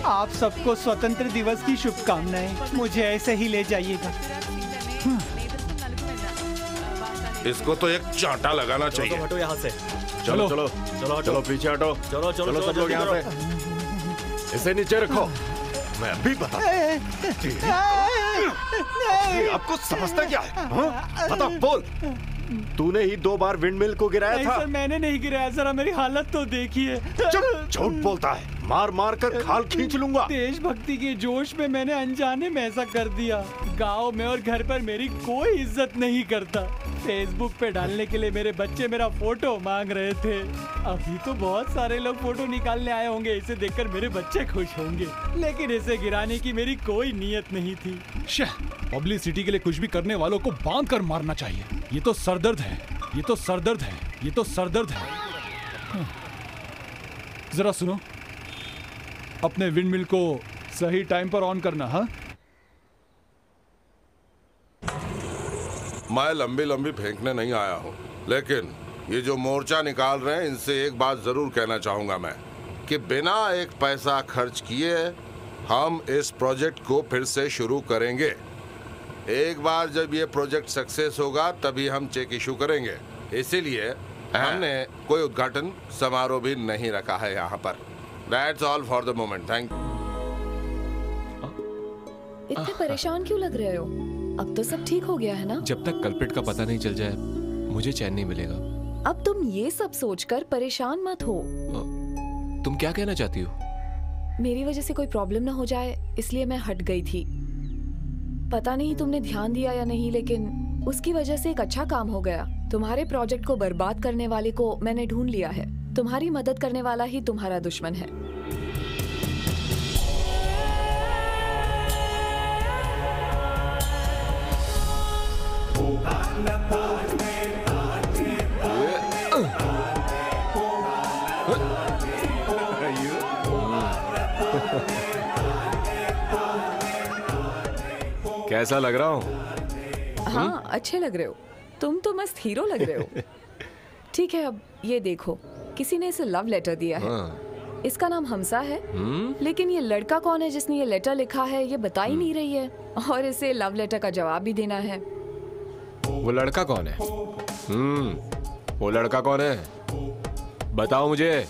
आप सबको स्वतंत्र दिवस की शुभकामनाएं। मुझे ऐसे ही ले जाइएगा। इसको तो एक चांटा लगाना चाहिए। हटो यहाँ से। चलो चलो चलो पीछे हटो। चलो सब लोग यहाँ पे। इसे नीचे रखो। मैं अभी बता। आपको समझता क्या है? बता, बोल। तूने ही 2 बार विंडमिल को गिराया था। सर मैंने नहीं गिराया, जरा मेरी हालत तो देखिए। चुप, झूठ बोलता है। मार मार कर खाल खींच लूंगा। देशभक्ति के जोश में मैंने अनजाने में ऐसा कर दिया। गांव में और घर पर मेरी कोई इज्जत नहीं करता। फेसबुक पे डालने के लिए मेरे बच्चे मेरा फोटो मांग रहे थे। अभी तो बहुत सारे लोग फोटो निकालने आए होंगे, इसे देखकर मेरे बच्चे खुश होंगे, लेकिन इसे गिराने की मेरी कोई नीयत नहीं थी। पब्लिसिटी के लिए कुछ भी करने वालों को बांध कर मारना चाहिए। ये तो सरदर्द है, ये तो सरदर्द है, ये तो सरदर्द है। जरा सुनो, अपने विंडमिल को सही टाइम पर ऑन करना। हाँ, मैं लंबी लंबी फेंकने नहीं आया हूँ, लेकिन ये जो मोर्चा निकाल रहे हैं इनसे एक बात जरूर कहना चाहूंगा मैं, कि बिना एक पैसा खर्च किए हम इस प्रोजेक्ट को फिर से शुरू करेंगे। एक बार जब ये प्रोजेक्ट सक्सेस होगा तभी हम चेक इशू करेंगे। इसीलिए हमने कोई उद्घाटन समारोह भी नहीं रखा है यहाँ पर। That's all for the moment. Thank you. इतने परेशान क्यों लग रहे हो? अब तो सब ठीक हो गया है ना? जब तक कल्प्रिट का पता नहीं चल जाए मुझे चैन नहीं मिलेगा। अब तुम ये सब सोचकर परेशान मत हो। तुम क्या कहना चाहती हो? मेरी वजह से कोई प्रॉब्लम ना हो जाए इसलिए मैं हट गई थी। पता नहीं तुमने ध्यान दिया या नहीं, लेकिन उसकी वजह से एक अच्छा काम हो गया। तुम्हारे प्रोजेक्ट को बर्बाद करने वाले को मैंने ढूंढ लिया है। तुम्हारी मदद करने वाला ही तुम्हारा दुश्मन है। कैसा लग रहा हूँ? हाँ, अच्छे लग रहे हो। तुम तो मस्त हीरो लग रहे हो। ठीक है, अब ये देखो, किसी ने इसे लव लेटर दिया है। इसका नाम हमसा है, लेकिन ये लड़का कौन है जिसने ये लेटर लिखा है ये बता ही नहीं रही है, और इसे लव लेटर का जवाब भी देना है। वो लड़का कौन है? वो लड़का कौन है? बताओ मुझे।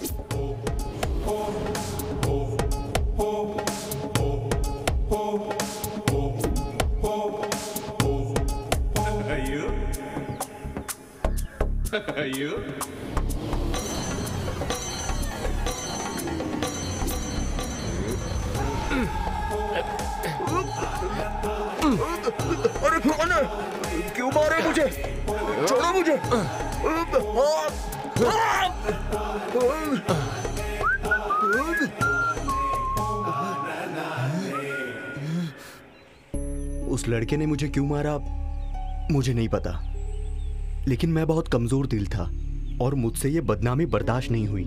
अरे कौन है? क्यों मारे मुझे? छोड़ो मुझे। उस लड़के ने मुझे क्यों मारा मुझे नहीं पता, लेकिन मैं बहुत कमजोर दिल था और मुझसे ये बदनामी बर्दाश्त नहीं हुई,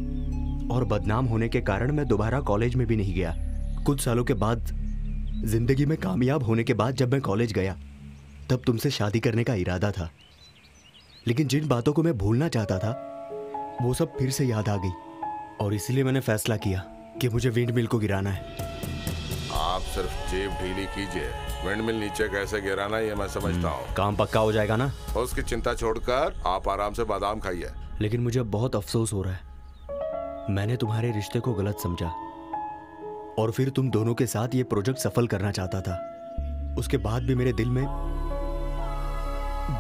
और बदनाम होने के कारण मैं दोबारा कॉलेज में भी नहीं गया। कुछ सालों के बाद, जिंदगी में कामयाब होने के बाद जब मैं कॉलेज गया तब तुमसे शादी करने का इरादा था, लेकिन जिन बातों को मैं भूलना चाहता था वो सब फिर से याद आ गई, और इसलिए मैंने फैसला किया कि मुझे विंडमिल को गिराना है। आप सिर्फ जेब ढीली कीजिए, विंडमिल नीचे कैसे गिराना ये मैं समझता हूँ। काम पक्का हो जाएगा ना? उसकी चिंता छोड़कर आप आराम से बादाम खाइए। लेकिन मुझे बहुत अफसोस हो रहा है, मैंने तुम्हारे रिश्ते को गलत समझा और फिर तुम दोनों के साथ ये प्रोजेक्ट सफल करना चाहता था। उसके बाद भी मेरे दिल में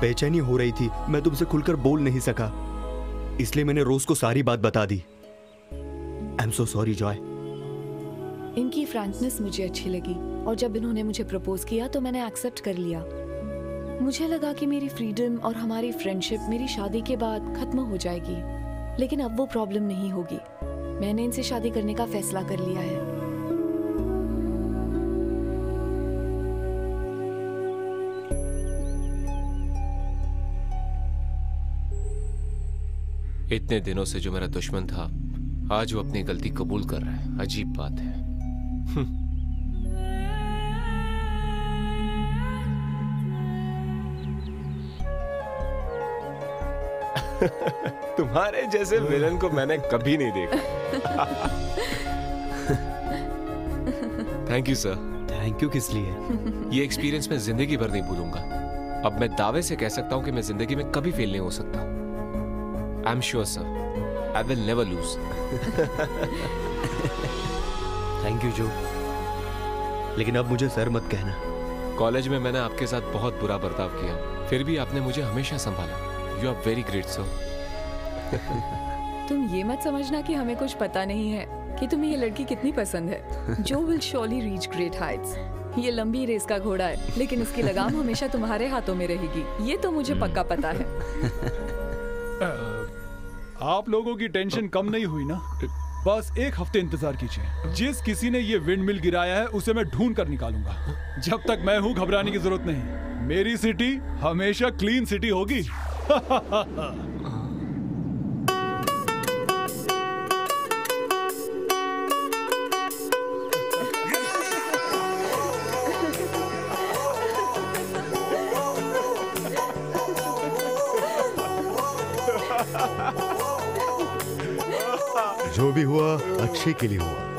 बेचैनी हो रही थी, मैं तुमसे खुलकर बोल नहीं सका, इसलिए मैंने रोज को सारी बात बता दी। I am so sorry Joy. इनकी फ्रैंकनेस मुझे अच्छी लगी, और जब इन्होंने मुझे प्रपोज किया तो मैंने एक्सेप्ट कर लिया। मुझे लगा कि मेरी फ्रीडम और हमारी फ्रेंडशिप मेरी शादी के बाद खत्म हो जाएगी, लेकिन अब वो प्रॉब्लम नहीं होगी। मैंने इनसे शादी करने का फैसला कर लिया है। इतने दिनों से जो मेरा दुश्मन था आज वो अपनी गलती कबूल कर रहा है। अजीब बात है। तुम्हारे जैसे विलन को मैंने कभी नहीं देखा। Thank you sir. Thank you किस लिए? ये एक्सपीरियंस मैं जिंदगी भर नहीं भूलूंगा। अब मैं दावे से कह सकता हूं कि मैं जिंदगी में कभी फेल नहीं हो सकता। I am sure sir, I will never lose. Thank you जो। लेकिन अब मुझे सर मत कहना। कॉलेज में मैंने आपके साथ बहुत बुरा बर्ताव किया, फिर भी आपने मुझे हमेशा संभाला। You are very great sir. तुम ये मत समझना कि हमें कुछ पता नहीं है कि तुम्हें ये लड़की कितनी पसंद है। जो will surely reach great Heights. ये लंबी रेस का घोड़ा है, लेकिन इसकी लगाम हमेशा तुम्हारे हाथों में रहेगी, ये तो मुझे पक्का पता है। आप लोगों की टेंशन कम नहीं हुई ना? बस एक हफ्ते इंतजार कीजिए। जिस किसी ने ये विंड मिल गिराया है उसे मैं ढूंढ कर निकालूंगा। जब तक मैं हूं घबराने की जरूरत नहीं। मेरी सिटी हमेशा क्लीन सिटी होगी। जो भी हुआ अच्छे के लिए हुआ।